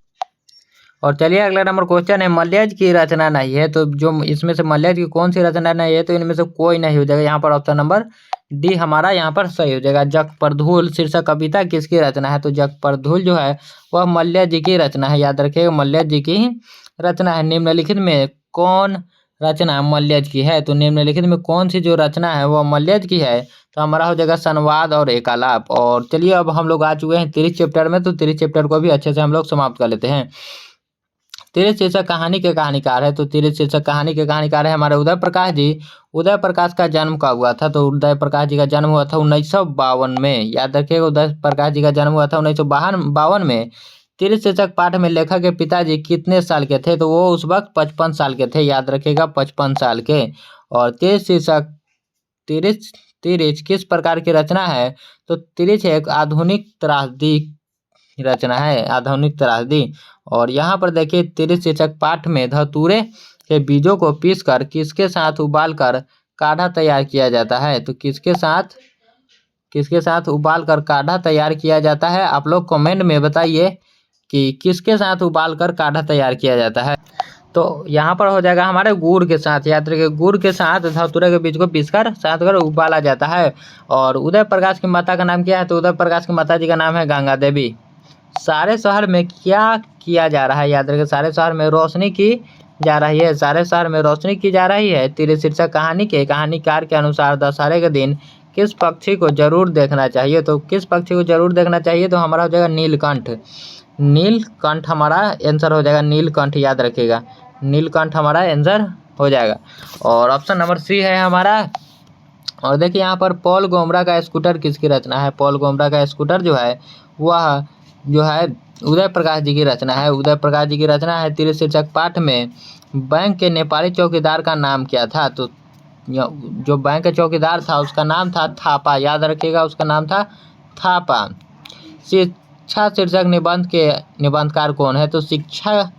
और चलिए अगला नंबर क्वेश्चन है, मल्यज की रचना नहीं है, तो जो इसमें से मल्यज की कौन सी रचना नहीं है, तो इनमें से कोई नहीं हो जाएगा। यहाँ पर ऑप्शन नंबर डी हमारा यहाँ पर सही हो जाएगा। जगपरधूल शीर्षक कविता किसकी रचना है, तो जगपरधूल जो है वह मल्यज जी की रचना है, याद रखिएगा मल्यज जी की ही रचना है। निम्नलिखित में कौन रचना मल्यज की है, तो निम्नलिखित में कौन सी जो रचना है वह मल्यज की है, तो हमारा हो जाएगा संवाद और एकालाप। और चलिए अब हम लोग आ चुके हैं 30 चैप्टर में, तो 30 चैप्टर को भी अच्छे से हम लोग समाप्त कर लेते हैं। 30 शीर्षक कहानी के कहानीकार है, तो 30 शीर्षक कहानी के कहानीकार है हमारे उदय प्रकाश जी। उदय प्रकाश का जन्म कब हुआ था, तो उदय प्रकाश जी का जन्म हुआ था 1952 में, याद रखिएगा उदय प्रकाश जी का जन्म हुआ था 1952 में। 30 शीर्षक पाठ में लेखक के पिताजी कितने साल के थे, तो वो उस वक्त 55 साल के थे, याद रखिएगा 55 साल के। और 30 शीर्षक तिरिच तिरिच किस प्रकार की रचना है, तो तिरिच एक आधुनिक त्रासदी रचना है, आधुनिक त्रासदी। और यहाँ पर देखिए 30 शीर्षक पाठ में धतूरे के बीजों को पीसकर किसके साथ उबालकर काढ़ा तैयार किया जाता है, तो किसके साथ उबालकर काढ़ा तैयार किया जाता है, आप लोग कमेंट में बताइए कि किसके साथ उबालकर काढ़ा तैयार किया जाता है। तो यहाँ पर हो जाएगा हमारे गुड़ के साथ, याद रखिए गुड़ के साथ धतूरे के बीज को पीसकर साथ कर उबाला जाता है। और उदय प्रकाश की माता का नाम क्या है, तो उदय प्रकाश की माता जी का नाम है गंगा देवी। सारे शहर में क्या किया जा रहा है, याद रखिए सारे शहर में रोशनी की जा रही है, सारे शहर में रोशनी की जा रही है। 30 शीर्षक कहानी के कहानीकार के अनुसार दशहरे के दिन किस पक्षी को जरूर देखना चाहिए, तो किस पक्षी को जरूर देखना चाहिए, तो हमारा हो जाएगा नीलकंठ। नीलकंठ हमारा आंसर हो जाएगा, नीलकंठ याद रखिएगा, नीलकंठ हमारा आंसर हो जाएगा। और ऑप्शन नंबर सी है हमारा। और देखिए यहाँ पर पॉल गोमरा का स्कूटर किसकी रचना है, पॉल गोमरा का स्कूटर जो है वह जो है उदय प्रकाश जी की रचना है, उदय प्रकाश जी की रचना है। 30 शीर्षक पाठ में बैंक के नेपाली चौकीदार का नाम क्या था, तो जो बैंक का चौकीदार था उसका नाम था थापा, याद रखिएगा उसका नाम था थापा। शिक्षा शीर्षक निबंध के निबंधकार कौन है, तो शिक्षा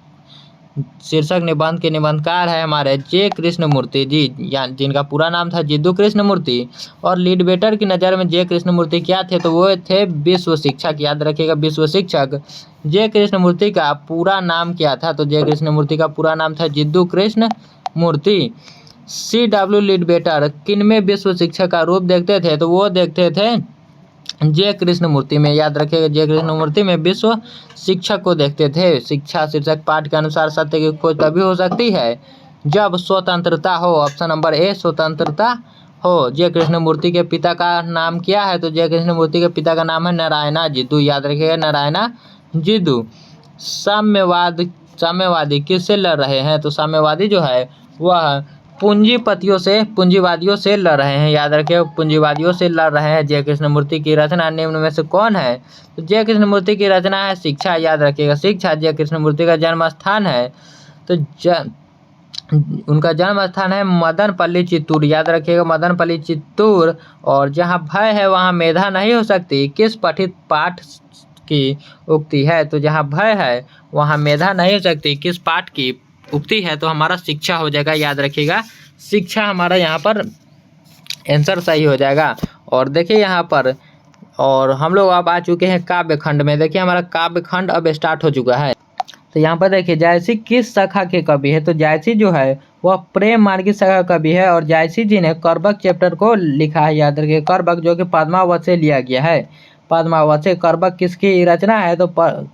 शीर्षक निबंध के निबंधकार है हमारे जे कृष्णमूर्ति जी, या जिनका पूरा नाम था जिद्दू कृष्णमूर्ति। और लीडबेटर की नज़र में जे कृष्णमूर्ति क्या थे, तो वो थे विश्व शिक्षक, याद रखिएगा विश्व शिक्षक। जे कृष्णमूर्ति का पूरा नाम क्या था, तो जे कृष्णमूर्ति का पूरा नाम था जिद्दू कृष्णमूर्ति। CW लीडबेटर किनमें विश्व शिक्षक का रूप देखते थे, तो वो देखते थे जे कृष्णमूर्ति में, याद रखिएगा जे कृष्णमूर्ति में विश्व शिक्षक को देखते थे। शिक्षा शीर्षक पाठ के अनुसार सत्य की खोज तभी हो सकती है जब स्वतंत्रता हो, ऑप्शन नंबर ए स्वतंत्रता हो। जे कृष्णमूर्ति के पिता का नाम क्या है, तो जे कृष्णमूर्ति के पिता का नाम है नारायणा जिद्दू, याद रखिएगा नारायणा जिद्दू। साम्यवादी किससे लड़ रहे हैं, तो साम्यवादी जो है वह पूंजीवादियों से लड़ रहे हैं, याद रखिए पूंजीवादियों से लड़ रहे हैं। जय कृष्णमूर्ति की रचना निम्न में से कौन है, तो जय कृष्णमूर्ति की रचना है शिक्षा, याद रखिएगा शिक्षा। जय कृष्णमूर्ति का जन्म स्थान है, तो उनका जन्म स्थान है मदनपल्ली चित्तूर, याद रखिएगा मदनपल्ली चित्तूर। और जहाँ भय है वहाँ मेधा नहीं हो सकती, किस पठित पाठ की उक्ति है, तो जहाँ भय है वहाँ मेधा नहीं हो सकती, किस पाठ की उक्ति है, तो हमारा शिक्षा हो जाएगा, याद रखिएगा शिक्षा हमारा यहाँ पर आंसर सही हो जाएगा। और देखिए यहाँ पर और हम लोग अब आ चुके हैं काव्य खंड में। देखिए हमारा काव्य खंड अब स्टार्ट हो चुका है। तो यहाँ पर देखिए जायसी किस शाखा के कवि है, तो जायसी जो है वह प्रेम मार्गी शाखा कवि है। और जायसी जी ने करबक चैप्टर को लिखा है, याद रखिए करबक जो कि पद्मावत से लिया गया है, पद्मावत से। करबक किसकी रचना है, तो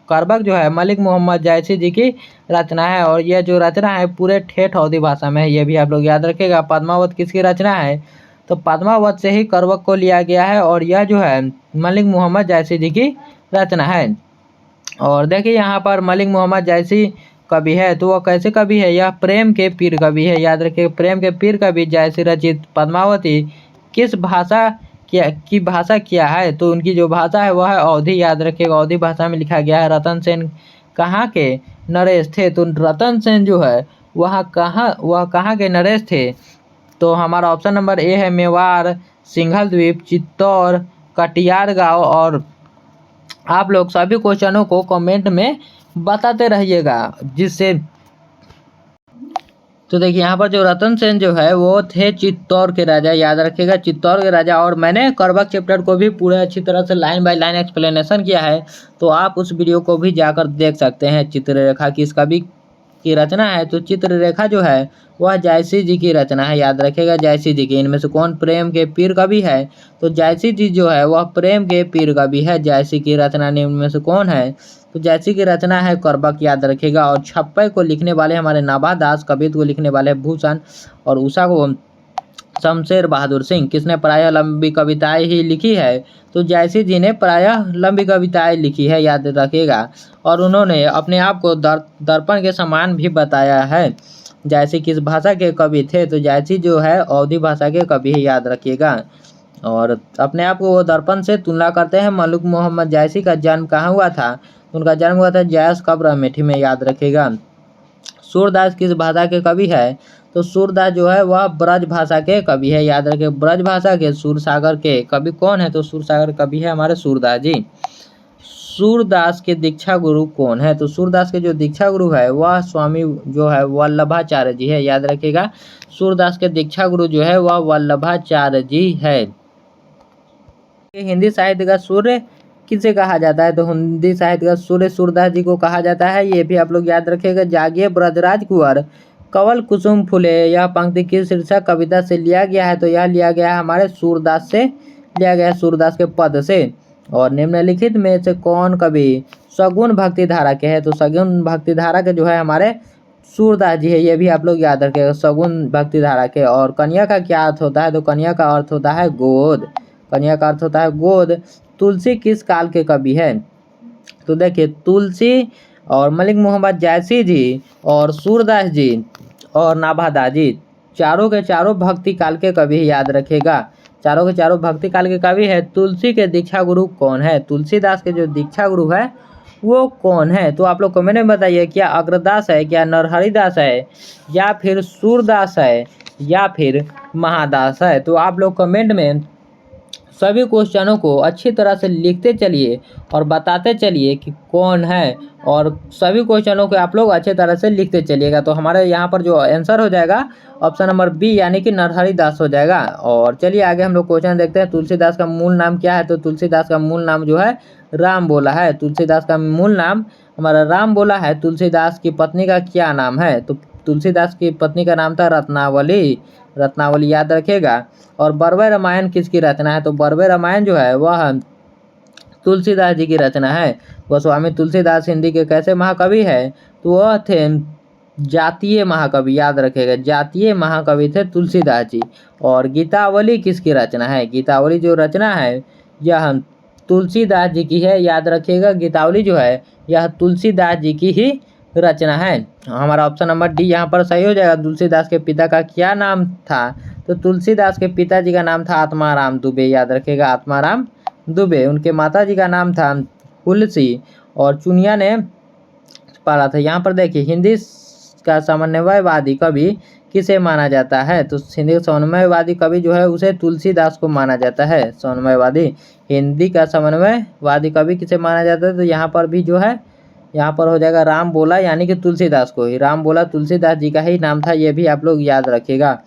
करबक जो है मलिक मोहम्मद जायसी जी की रचना है। और यह जो रचना है पूरे ठेठ अवधी भाषा में है, ये भी आप लोग याद रखिएगा। पद्मावत किसकी रचना है, तो पद्मावत से ही करबक को लिया गया है, और यह जो है मलिक मोहम्मद जायसी जी की रचना है। और देखिए यहाँ पर मलिक मोहम्मद जायसी कवि है, तो वह कैसे कवि है, यह प्रेम के पीर कवि है, याद रखिए प्रेम के पीर कवि जायसी रचित पद्मावती किस भाषा की भाषा क्या है, तो उनकी जो भाषा है वह है अवधी, याद रखिएगा अवधी भाषा में लिखा गया है। रतन सेन कहाँ के नरेश थे, तो रतन सेन जो है वह कहाँ के नरेश थे, तो हमारा ऑप्शन नंबर ए है मेवाड़, सिंघल द्वीप, चित्तौड़, कटियार गाँव। और आप लोग सभी क्वेश्चनों को कमेंट में बताते रहिएगा, जिससे तो देखिए यहाँ पर जो रतन सेन जो है वो थे चित्तौड़ के राजा, याद रखिएगा चित्तौड़ के राजा। और मैंने करबक चैप्टर को भी पूरे अच्छी तरह से लाइन बाय लाइन एक्सप्लेनेशन किया है, तो आप उस वीडियो को भी जाकर देख सकते हैं। चित्ररेखा किस कवि की रचना है? तो चित्ररेखा जो है वह जायसी जी की रचना है, याद रखिएगा जायसी जी की। इनमें से कौन प्रेम के पीर कवि है? तो जायसी जी जो है वह प्रेम के पीर कवि है। जायसी की रचना निम्न में से कौन है? तो जैसी की रचना है करबक, याद रखिएगा। और छप्पय को लिखने वाले हमारे नाभा दास, कवित्व को लिखने वाले भूषण, और उषा को शमशेर बहादुर सिंह। किसने प्रायः लंबी कविताएं ही लिखी है? तो जायसी जी ने प्रायः लंबी कविताएं लिखी है, याद रखिएगा। और उन्होंने अपने आप को दर्पण के समान भी बताया है। जायसी किस भाषा के कवि थे? तो जायसी जो है अवधी भाषा के कवि है, याद रखिएगा। और अपने आप को वो दर्पण से तुलना करते हैं। मलिक मोहम्मद जायसी का जन्म कहाँ हुआ था? उनका जन्म हुआ था जैस कब्र अमेठी में, याद रखिएगा। सूरदास किस भाषा के कवि है? तो सूरदास जो है वह ब्रज भाषा के कवि है, याद रखिए। ब्रज भाषा के सूरसागर के कवि कौन है? तो सूरसागर कवि है हमारे सूरदास जी। सूरदास के दीक्षा गुरु कौन है? तो सूरदास के जो दीक्षा गुरु है वह स्वामी जो है वल्लभाचार्य जी है, याद रखिएगा। सूरदास के दीक्षा गुरु जो है वह वल्लभाचार्य जी है। हिंदी साहित्य का सूर्य किसे कहा जाता है? तो हिंदी साहित्य का सूर्य सूरदास जी को कहा जाता है, ये भी आप लोग याद रखिएगा। जागिए ब्रजराज कुंवर कवल कुसुम फूले, यह पंक्ति किस शीर्षक कविता से लिया गया है? तो यह लिया गया है हमारे सूरदास से, लिया गया है सूरदास के पद से। और निम्नलिखित में से कौन कवि सगुण भक्ति धारा के है? तो सगुण भक्ति धारा के जो है हमारे सूरदास जी है, ये भी आप लोग याद रखिएगा सगुण भक्ति धारा के। और कन्या का क्या अर्थ होता है? तो कन्या का अर्थ होता है गोद, कन्या का अर्थ होता है गोद। तुलसी किस काल के कवि है? तो देखिए तुलसी और मलिक मोहम्मद जायसी जी और सूरदास जी और नाभादास जी चारों के चारों भक्ति काल के कवि, याद रखिएगा। चारों के चारों भक्ति काल के कवि है। तुलसी के दीक्षा गुरु कौन है? तुलसीदास के जो दीक्षा गुरु है वो कौन है? तो आप लोग कमेंट में बताइए, क्या अग्रदास है, क्या नरहरिदास है, या फिर सूरदास है, या फिर महादास है? तो आप लोग कमेंट में सभी क्वेश्चनों को अच्छी तरह से लिखते चलिए और बताते चलिए कि कौन है, और सभी क्वेश्चनों को आप लोग अच्छे तरह से लिखते चलिएगा। तो हमारे यहाँ पर जो आंसर हो जाएगा ऑप्शन नंबर बी, यानी कि नरहरिदास हो जाएगा। और चलिए आगे हम लोग क्वेश्चन देखते हैं। तुलसीदास का मूल नाम क्या है? तो तुलसीदास का मूल नाम जो है राम बोला है। तुलसीदास का मूल नाम हमारा राम बोला है। तुलसीदास की पत्नी का क्या नाम है? तो तुलसीदास की पत्नी का नाम था रत्नावली, रत्नावली, याद रखिएगा। और बरवे रामायण किसकी रचना है? तो बरवे रामायण जो है वह तुलसीदास जी की रचना है। गोस्वामी तुलसीदास हिंदी के कैसे महाकवि है? तो वह थे जातीय महाकवि, याद रखेगा जातीय महाकवि थे तुलसीदास जी। और गीतावली किसकी रचना है? गीतावली जो रचना है यह तुलसीदास जी की है, याद रखिएगा। गीतावली जो है यह तुलसीदास जी की ही रचना है। हमारा ऑप्शन नंबर डी यहाँ पर सही हो जाएगा। तुलसीदास के पिता का क्या नाम था? तो तुलसीदास के पिताजी का नाम था आत्माराम दुबे, याद रखिएगा आत्माराम दुबे। उनके माताजी का नाम था तुलसी, और चुनिया ने पाला था। यहाँ पर देखिए हिंदी का समन्वयवादी कवि किसे माना जाता है? तो हिंदी का समन्वयवादी कवि जो है उसे तुलसीदास को माना जाता है। समन्वयवादी हिंदी का समन्वयवादी कवि किसे माना जाता है? तो यहाँ पर भी जो है यहाँ पर हो जाएगा राम बोला, यानी कि तुलसीदास को ही। राम बोला तुलसीदास जी का ही नाम था, ये भी आप लोग याद रखिएगा।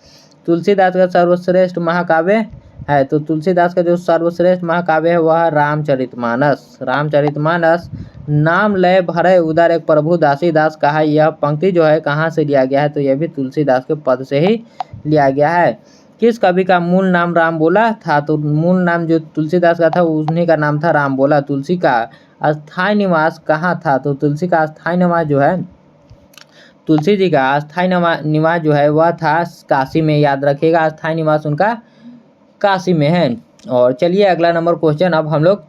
तुलसीदास का सर्वश्रेष्ठ महाकाव्य है? तो तुलसीदास का जो सर्वश्रेष्ठ महाकाव्य है वह रामचरितमानस। रामचरितमानस नाम लय भरे उदर एक प्रभु दासी दास कहा, यह पंक्ति जो है कहाँ से लिया गया है? तो यह भी तुलसीदास के पद से ही लिया गया है। किस कवि का मूल नाम राम बोला था? तो मूल नाम जो तुलसीदास का था उन्हीं का नाम था राम बोला। तुलसी का अस्थायी निवास कहाँ था? तो तुलसी का अस्थायी निवास जो है, तुलसी जी का अस्थायी निवास जो है वह था काशी में, याद रखिएगा अस्थायी निवास उनका काशी में है। और चलिए अगला नंबर क्वेश्चन अब हम लोग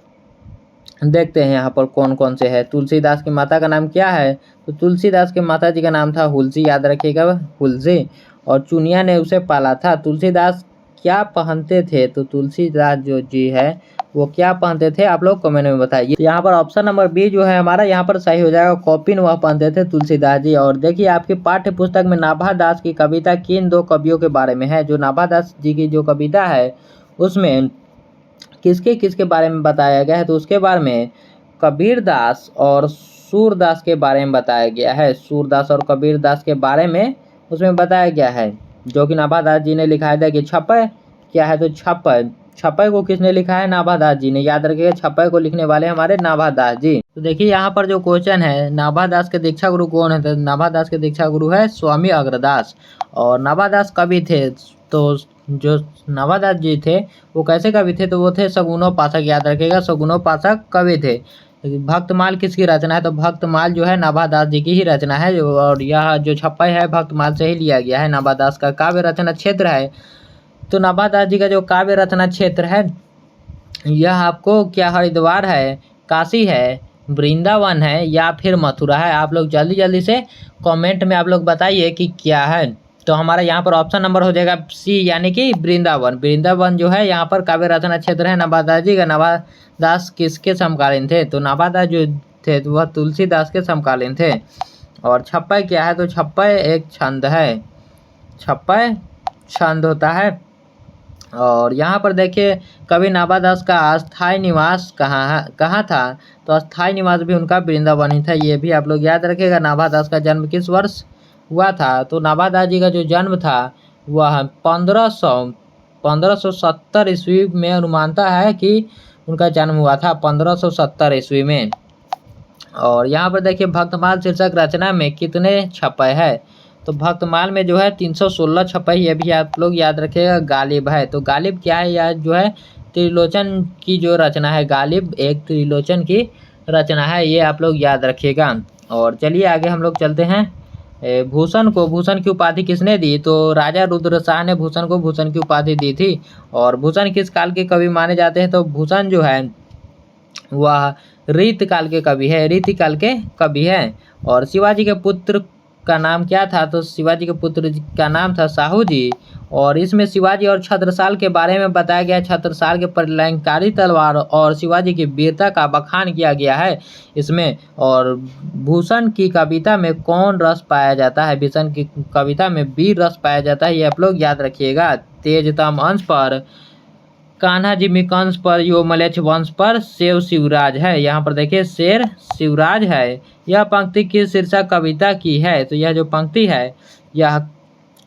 देखते हैं यहाँ पर कौन कौन से है। तुलसीदास की माता का नाम क्या है? तो तुलसीदास के माता जी का नाम था हुलसी, याद रखिएगा हुलसी। और चुनिया ने उसे पाला था। तुलसीदास क्या पहनते थे? तो तुलसीदास जो जी है वो क्या पहनते थे? आप लोग कमेंट में बताइए। यहाँ पर ऑप्शन नंबर बी जो है हमारा यहाँ पर सही हो जाएगा। कॉपिन वह पहनते थे तुलसीदास जी। और देखिए आपकी पाठ्य पुस्तक में नाभादास की कविता किन दो कवियों के बारे में है? जो नाभादास जी की जो कविता है उसमें किसके किसके बारे में बताया गया है? तो उसके बारे में कबीरदास और सूरदास के बारे में बताया गया है। सूरदास और कबीरदास के बारे में उसमें बताया गया है, जो कि नाभादास जी ने लिखा है। देखिए छप्पय क्या है, तो छप्पय, छप्पय को किसने लिखा है? नाभादास जी ने। याद रखिएगा, छप्पय को लिखने वाले हमारे नाभादास जी। तो देखिए यहाँ पर जो क्वेश्चन है, नाभादास के दीक्षा गुरु कौन है? तो नाभादास के दीक्षा गुरु है स्वामी अग्रदास। और नाभादास कवि थे, तो जो नाभादास जी थे वो कैसे कवि थे? तो वो थे सगुनोपासक। याद रखिएगा, सगुनोपासक कवि थे। भक्तमाल किसकी रचना है? तो भक्तमाल जो है नाभादास जी की ही रचना है। और यह जो छप्पय है भक्तमाल से ही लिया गया है। नाभादास का काव्य रचना क्षेत्र है, तो नाभादास जी का जो काव्य रचना क्षेत्र है यह आपको क्या हरिद्वार है, काशी है, वृंदावन है या फिर मथुरा है? आप लोग जल्दी जल्दी से कमेंट में आप लोग बताइए कि क्या है। तो हमारा यहाँ पर ऑप्शन नंबर हो जाएगा सी, यानी कि वृंदावन। वृंदावन जो है यहाँ पर काव्य रचना क्षेत्र है नाभादास जी का। नाभादास किसके समकालीन थे? तो नाभादास जो थे तो वह तुलसीदास के समकालीन थे। और छप्पय क्या है? तो छप्पय एक छंद है, छप्पय छंद होता है। और यहाँ पर देखिए कवि नाभादास का अस्थायी निवास कहाँ था? तो अस्थायी निवास भी उनका वृंदावन ही था। ये भी आप लोग याद रखिएगा। नाभादास का जन्म किस वर्ष हुआ था? तो नाभादास जी का जो जन्म था वह 1570 ईस्वी में अनुमानता है कि उनका जन्म हुआ था 1570 ईस्वी में। और यहाँ पर देखिए भक्तमाल शीर्षक रचना में कितने छप्पय है? तो भक्तमाल में जो है 316 छप्पय। ये भी आप लोग याद रखिएगा। गालिब है, तो गालिब क्या है? यह जो है त्रिलोचन की जो रचना है, गालिब एक त्रिलोचन की रचना है, ये आप लोग याद रखिएगा। और चलिए आगे हम लोग चलते हैं। भूषण को भूषण की उपाधि किसने दी? तो राजा रुद्र शाह ने भूषण को भूषण की उपाधि दी थी। और भूषण किस काल के कवि माने जाते हैं? तो भूषण जो है वह रीत काल के कवि है, रीति काल के कवि है। और शिवाजी के पुत्र का नाम क्या था? तो शिवाजी के पुत्र का नाम था साहू जी। और इसमें शिवाजी और छत्रसाल के बारे में बताया गया है। छत्रसाल के प्रलयंकारी तलवार और शिवाजी की वीरता का बखान किया गया है इसमें। और भूषण की कविता में कौन रस पाया जाता है? भूषण की कविता में वीर रस पाया जाता है, ये आप लोग याद रखिएगा। तेजतम अंश पर कान्हा जिमी कंस पर यो मलेच्छ वंश पर शेर शिवराज है। यहाँ पर देखिए शेर शिवराज है। यह पंक्ति किस शीर्षक कविता की है? तो यह जो पंक्ति है यह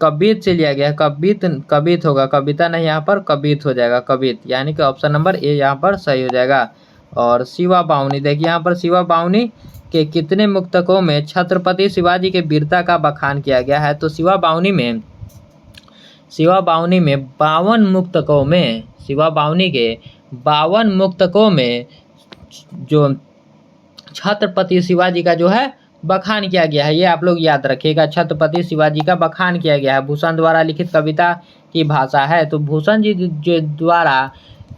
कवित से लिया गया है। कवित होगा, कविता नहीं, यहाँ पर कवित हो जाएगा, कवित, यानी कि ऑप्शन नंबर ए यहाँ पर सही हो जाएगा। और शिवा बावनी, देखिए यहाँ पर शिवा बावनी के कितने मुक्तकों में छत्रपति शिवाजी के वीरता का बखान किया गया है? तो शिवा बावनी में 52 मुक्तकों में, शिवा बावनी के 52 मुक्तकों में जो छत्रपति शिवाजी का जो है बखान किया गया है, ये आप लोग याद रखिएगा। छत्रपति शिवाजी का बखान किया गया है। भूषण द्वारा लिखित कविता की भाषा है, तो भूषण जी जो द्वारा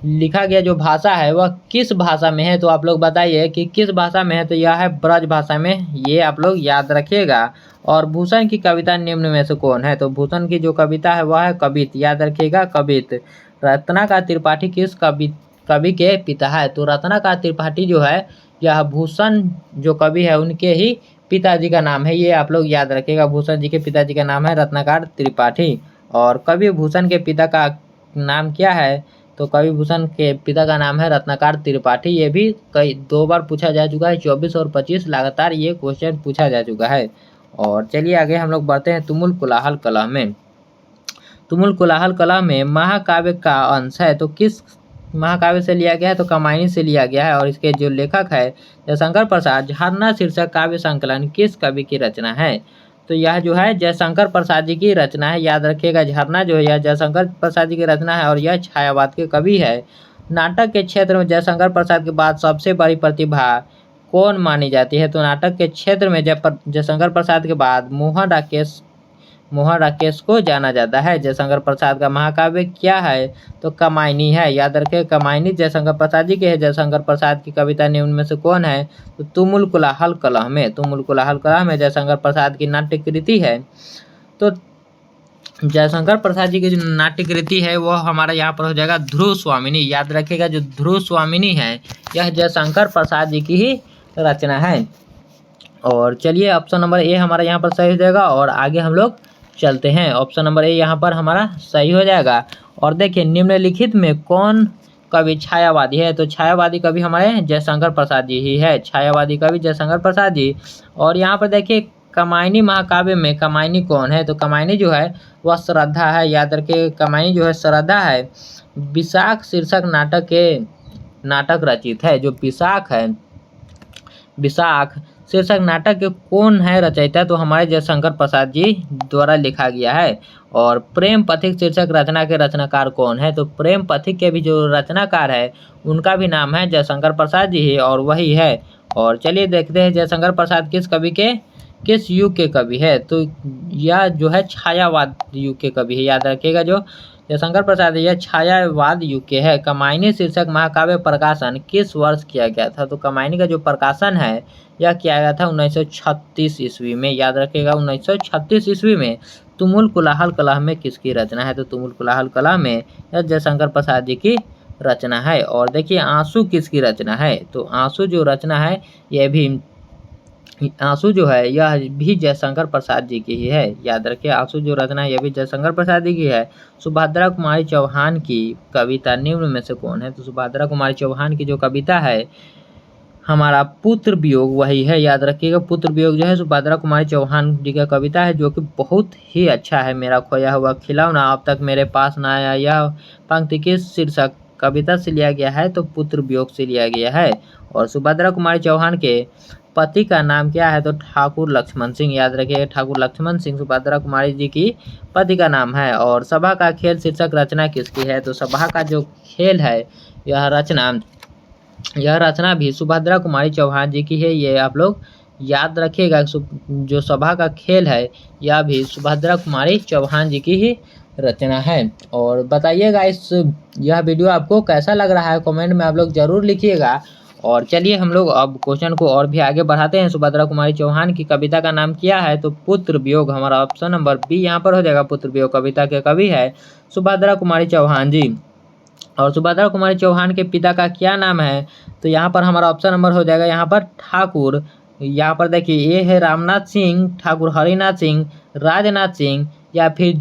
लिखा गया जो भाषा है वह किस भाषा में है? तो आप लोग बताइए कि किस भाषा में है? तो यह है ब्रज भाषा में, ये आप लोग याद रखिएगा। और भूषण की कविता निम्न में से कौन है? तो भूषण की जो कविता है वह है कवित, याद रखिएगा, कवित। रत्नाकर त्रिपाठी किस कवि के पिता है? तो रत्नाकर त्रिपाठी जो है यह भूषण जो कवि है उनके ही पिताजी का नाम है, ये आप लोग याद रखिएगा। भूषण जी के पिताजी का नाम है रत्नाकर त्रिपाठी। और कवि भूषण के पिता का नाम क्या है? तो कवि भूषण के पिता का नाम है रत्नाकर त्रिपाठी। ये भी कई 2 बार पूछा जा चुका है, 24 और 25 लगातार ये क्वेश्चन पूछा जा चुका है। और चलिए आगे हम लोग बढ़ते हैं तुमुल कोलाहल कला में। तुमुल कोलाहल कला में महाकाव्य का अंश है, तो किस महाकाव्य से लिया गया है? तो कमायनी से लिया गया है। और इसके जो लेखक है जयशंकर प्रसाद, झरना शीर्षक काव्य संकलन किस कवि की रचना है? तो यह जो है जयशंकर प्रसाद जी की रचना है, याद रखिएगा। झरना जो है यह जयशंकर प्रसाद जी की रचना है और यह छायावाद के कवि है। नाटक के क्षेत्र में जयशंकर प्रसाद के बाद सबसे बड़ी प्रतिभा कौन मानी जाती है? तो नाटक के क्षेत्र में जयशंकर प्रसाद के बाद मोहन राकेश को जाना जाता है। जयशंकर प्रसाद का महाकाव्य क्या है? तो कमायनी है, याद रखें, कमायनी जयशंकर प्रसाद जी के है। जयशंकर प्रसाद की कविता निम्न में से कौन है? तो तुमुल कोलाहल कलह में, तुमुल कोलाहल कलह में जयशंकर प्रसाद की नाट्य कृति है। तो जयशंकर प्रसाद जी की जो नाट्य कृति है वो हमारा यहाँ पर हो जाएगा ध्रुव स्वामिनी, याद रखिएगा। जो ध्रुव स्वामिनी है यह जयशंकर प्रसाद जी की ही रचना है। और चलिए ऑप्शन नंबर ए हमारा यहाँ पर सही हो जाएगा। और आगे हम लोग चलते हैं, ऑप्शन नंबर ए यहाँ पर हमारा सही हो जाएगा। और देखिए निम्नलिखित में कौन कवि छायावादी है? तो छायावादी कवि हमारे जयशंकर प्रसाद जी ही है, छायावादी कवि जयशंकर प्रसाद जी। और यहाँ पर देखिए कामायनी महाकाव्य में कामायनी कौन है? तो कामायनी जो है वह श्रद्धा है। याद रखिए, कामायनी जो है श्रद्धा है। विशाख शीर्षक नाटक रचित है। जो विशाख शीर्षक नाटक के कौन है रचयिता? तो हमारे जयशंकर प्रसाद जी द्वारा लिखा गया है। और प्रेम पथिक शीर्षक रचना के रचनाकार कौन है? तो प्रेम पथिक के भी जो रचनाकार है उनका भी नाम है जयशंकर प्रसाद जी ही, और वही है। और चलिए देखते हैं जयशंकर प्रसाद किस युग के कवि है? तो यह जो है छायावाद युग के कवि है। याद रखिएगा, जो जयशंकर प्रसाद यह छायावाद युग के है। कामायनी शीर्षक महाकाव्य प्रकाशन किस वर्ष किया गया था? तो कामायनी का जो प्रकाशन है यह किया गया था 1936 ईस्वी में। याद रखिएगा, 1936 ईस्वी में। तुमुल कोलाहल कलह में किसकी रचना है? तो तुमुल कोलाहल कलह में यह जयशंकर प्रसाद जी की रचना है। और देखिए आंसू किसकी रचना है? तो आंसू जो रचना है यह भी आंसू जो है यह भी जयशंकर प्रसाद जी की ही है। याद रखिए, आंसू जो रचना है यह भी जयशंकर प्रसाद जी की है। सुभद्रा कुमारी चौहान की कविता निम्न में से कौन है? तो सुभद्रा कुमारी चौहान की जो कविता है हमारा पुत्र वियोग वही है। याद रखिएगा, पुत्र वियोग जो है सुभद्रा कुमारी चौहान जी का कविता है, जो कि बहुत ही अच्छा है। मेरा खोया हुआ खिलौना अब तक मेरे पास ना आया, यह पंक्ति किस शीर्षक कविता से लिया गया है? तो पुत्र वियोग से लिया गया है। और सुभद्रा कुमारी चौहान के पति का नाम क्या है? तो ठाकुर लक्ष्मण सिंह। याद रखिए, ठाकुर लक्ष्मण सिंह सुभद्रा कुमारी जी की पति का नाम है। और सभा का खेल शीर्षक रचना किसकी है? तो सभा का जो खेल है यह रचना भी सुभद्रा कुमारी चौहान जी की है। ये आप लोग याद रखिएगा, जो सभा का खेल है यह भी सुभद्रा कुमारी चौहान जी की ही रचना है। और बताइएगा यह वीडियो आपको कैसा लग रहा है, कमेंट में आप लोग जरूर लिखिएगा। और चलिए हम लोग अब क्वेश्चन को और भी आगे बढ़ाते हैं। सुभद्रा कुमारी चौहान की कविता का नाम क्या है? तो पुत्र वियोग। हमारा ऑप्शन नंबर बी यहाँ पर हो जाएगा। पुत्र वियोग कविता के कवि है सुभद्रा कुमारी चौहान जी। और सुभद्रा कुमारी चौहान के पिता का क्या नाम है? तो यहाँ पर हमारा ऑप्शन नंबर हो जाएगा यहाँ पर ठाकुर। यहाँ पर देखिए, ये है रामनाथ सिंह, ठाकुर हरिनाथ सिंह, राजनाथ सिंह, या फिर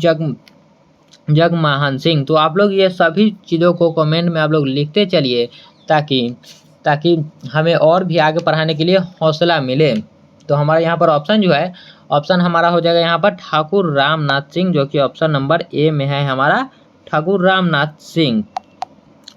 जगमोहन सिंह। तो आप लोग ये सभी चीज़ों को कमेंट में आप लोग लिखते चलिए, ताकि हमें और भी आगे पढ़ाने के लिए हौसला मिले। तो हमारा यहाँ पर ऑप्शन जो है, ऑप्शन हमारा हो जाएगा यहाँ पर ठाकुर रामनाथ सिंह, जो कि ऑप्शन नंबर ए में है हमारा ठाकुर रामनाथ सिंह।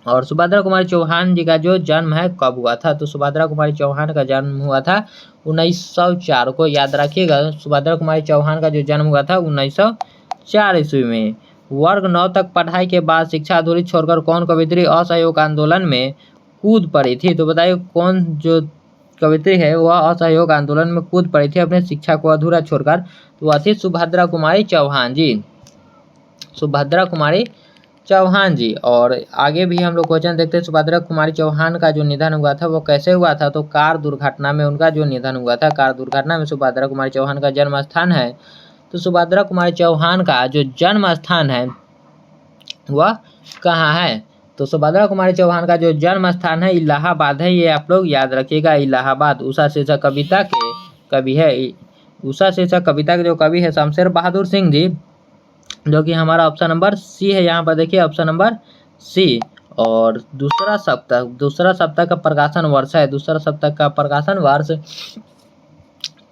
और सुभद्रा कुमारी चौहान जी का जो जन्म है कब हुआ था? तो सुभद्रा कुमारी चौहान का जन्म हुआ था 1904 को। याद रखिएगा, सुभद्रा कुमारी चौहान का जो जन्म हुआ था 1904 ईस्वी में। वर्ग 9 तक पढ़ाई के बाद शिक्षा अधूरी छोड़कर कौन कवित्री असहयोग आंदोलन में कूद पड़ी थी? तो बताइए कौन जो कवित्री है वह असहयोग आंदोलन में कूद पड़ी थी अपने शिक्षा को अधूरा छोड़कर? तो वह थी सुभद्रा कुमारी चौहान जी, सुभद्रा कुमारी चौहान जी। और आगे भी हम लोग क्वेश्चन देखते हैं। सुभद्रा कुमारी चौहान का जो निधन हुआ था वो कैसे हुआ था? तो कार दुर्घटना में उनका जो निधन हुआ था। कार दुर्घटना में सुभद्रा कुमारी चौहान का जन्म स्थान है। तो सुभद्रा कुमारी चौहान का जो जन्म स्थान है वह कहाँ है? तो सुभद्रा कुमारी चौहान का जो जन्म स्थान है इलाहाबाद है। ये आप लोग याद रखिएगा, इलाहाबाद। उषा शीर्षक कविता के कवि है, उषा शीर्षक कविता के जो कवि है शमशेर बहादुर सिंह जी, जो कि हमारा ऑप्शन नंबर सी है। यहाँ पर देखिए ऑप्शन नंबर सी। और दूसरा सप्ताह का प्रकाशन वर्ष है, दूसरा सप्ताह का प्रकाशन वर्ष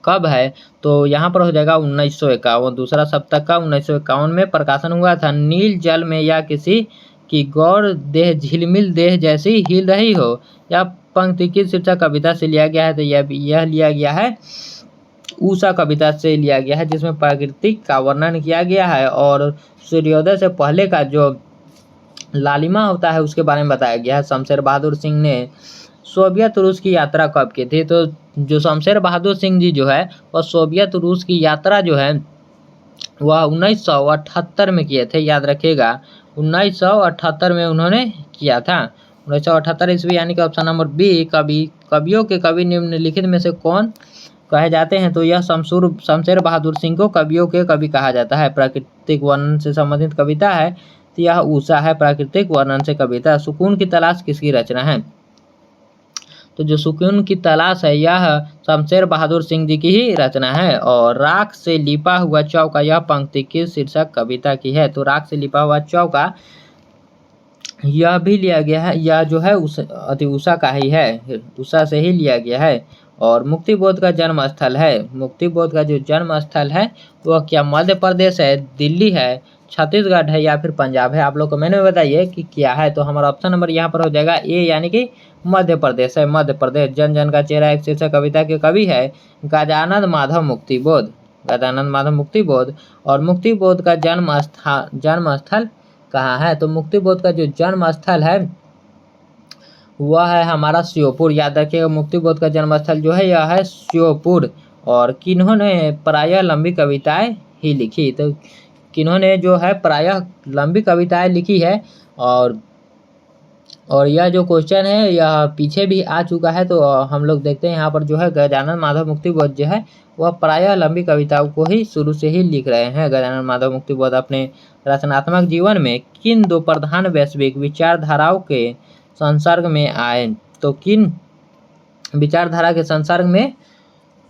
कब है? तो यहाँ पर हो जाएगा 1951। दूसरा सप्ताह का 1951 में प्रकाशन हुआ था। नील जल में या किसी की गौर देह झिलमिल देह जैसी हिल रही हो, या पंक्ति की शीर्षक कविता से लिया गया है? तो यह लिया गया है उषा कविता से लिया गया है, जिसमें प्रकृति का वर्णन किया गया है और सूर्योदय से पहले का जो लालिमा होता है उसके बारे में बताया गया है। शमशेर बहादुर सिंह ने सोवियत रूस की यात्रा कब की थी? तो जो शमशेर बहादुर सिंह जी जो है वह सोवियत रूस की यात्रा जो है वह 1978 में किए थे। याद रखिएगा, 1978 में उन्होंने किया था। 1978 ईस्वी, यानी कि ऑप्शन नंबर बी। कवियों के कवि निम्नलिखित में से कौन कहे जाते हैं? तो यह शमशेर बहादुर सिंह को कवियों के कवि कहा जाता है। प्राकृतिक वर्णन से संबंधित कविता है तो यह उषा है, प्राकृतिक वर्णन से कविता। सुकून की तलाश किसकी रचना है? तो जो सुकून की तलाश है यह शमशेर बहादुर सिंह जी की ही रचना है। और राख से लिपा हुआ चौका, यह पंक्ति किस शीर्षक कविता की है? तो राख से लिपा हुआ चौका यह भी लिया गया है, यह जो है उषा का ही है, उषा से ही लिया गया है। और मुक्तिबोध का जन्म स्थल है, मुक्तिबोध का जो जन्म स्थल है वह क्या मध्य प्रदेश है, दिल्ली है, छत्तीसगढ़ है या फिर पंजाब है? आप लोग कमेंट में बताइए कि क्या है। तो हमारा ऑप्शन नंबर यहाँ पर हो जाएगा ए, यानी कि मध्य प्रदेश है, मध्य प्रदेश। जन जन का चेहरा एक शीर्षक कविता के कवि है गजानन माधव मुक्तिबोध, गजानन माधव मुक्तिबोध। और मुक्तिबोध का जन्म स्थल कहाँ है? तो मुक्तिबोध का जो जन्म स्थल है वह है हमारा श्योपुर। याद रखिएगा, मुक्तिबोध का जन्म स्थल जो है यह है श्योपुर। और किन्होंने प्रायः लंबी कविताएं ही लिखी? तो किन्होंने जो है प्रायः लंबी कविताएं लिखी है। और यह जो क्वेश्चन है यह पीछे भी आ चुका है। तो हम लोग देखते हैं यहाँ पर जो है गजानन माधव मुक्तिबोध जो है वह प्रायः लंबी कविताओं को ही शुरू से ही लिख रहे हैं। गजानन माधव मुक्तिबोध अपने रचनात्मक जीवन में किन दो प्रधान वैश्विक विचारधाराओं के संसर्ग में आए? तो किन विचारधारा के संसर्ग में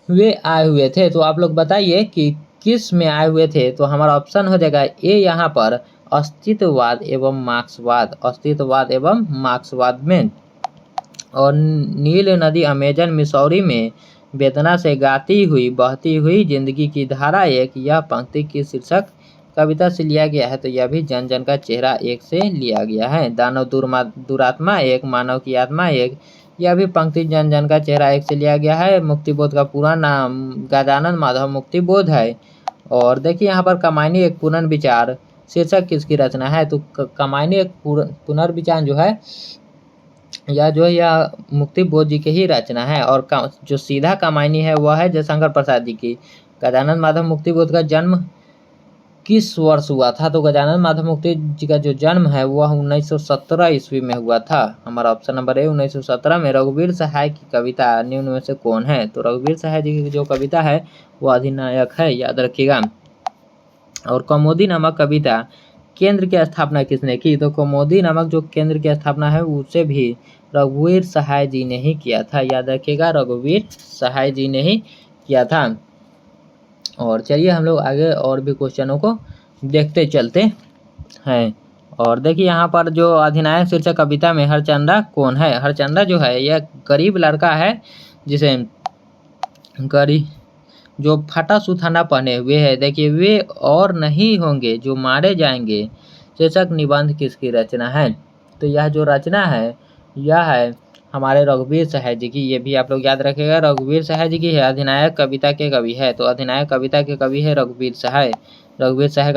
वे आए हुए थे? तो आप लोग बताइए कि किस में आए हुए थे? तो हमारा ऑप्शन हो जाएगा ए यहाँ पर अस्तित्ववाद एवं मार्क्सवाद, अस्तित्ववाद एवं मार्क्सवाद में। और नील नदी अमेजन मिसौरी में वेदना से गाती हुई बहती हुई जिंदगी की धारा एक, यह पंक्ति की शीर्षक कविता से लिया गया है। तो यह भी जन जन का चेहरा एक से लिया गया है। दानव दुरात्मा एक, मानव की आत्मा एक, यह भी पंक्ति जन जन का चेहरा एक से लिया गया है। मुक्तिबोध का पूरा नाम गजानन माधव मुक्तिबोध है। और देखिए यहाँ पर कमायनी एक पुनर्विचार शीर्षक किसकी रचना है? तो कमायनी एक पुनर्विचार जो है यह मुक्तिबोध जी की ही रचना है। और जो सीधा कमायनी है वह है जयशंकर प्रसाद जी की। गजानन माधव मुक्तिबोध का जन्म किस वर्ष हुआ था? तो गजानन माधव मुक्ति जी का जो जन्म है वह 1917 ईस्वी में हुआ था। हमारा ऑप्शन नंबर ए 1917 में। रघुवीर सहाय की कविता निम्न में से कौन है? तो रघुवीर सहाय जी की जो कविता है वह अधिनायक है, याद रखिएगा। और कौमुदी नामक कविता केंद्र की स्थापना किसने की? तो कौमुदी नामक जो केंद्र की स्थापना है उसे भी रघुवीर सहाय जी ने ही किया था, याद रखिएगा, रघुवीर सहाय जी ने ही किया था। और चलिए हम लोग आगे और भी क्वेश्चनों को देखते चलते हैं। और देखिए यहाँ पर जो अधिनायक शीर्षक कविता में हरचंदा कौन है? हरचंदा जो है यह गरीब लड़का है जिसे जो फटा सुथाना पहने हुए है। देखिए, वे और नहीं होंगे जो मारे जाएंगे शीर्षक निबंध किसकी रचना है? तो यह जो रचना है यह है हमारे रघुवीर सहाय जी की। ये भी आप लोग याद रखिएगा, रघुवीर सहाय जी की है। अधिनायक कविता के कवि है, तो अधिनायक कविता के कवि है रघुवीर सहाय। रघुवीर सहाय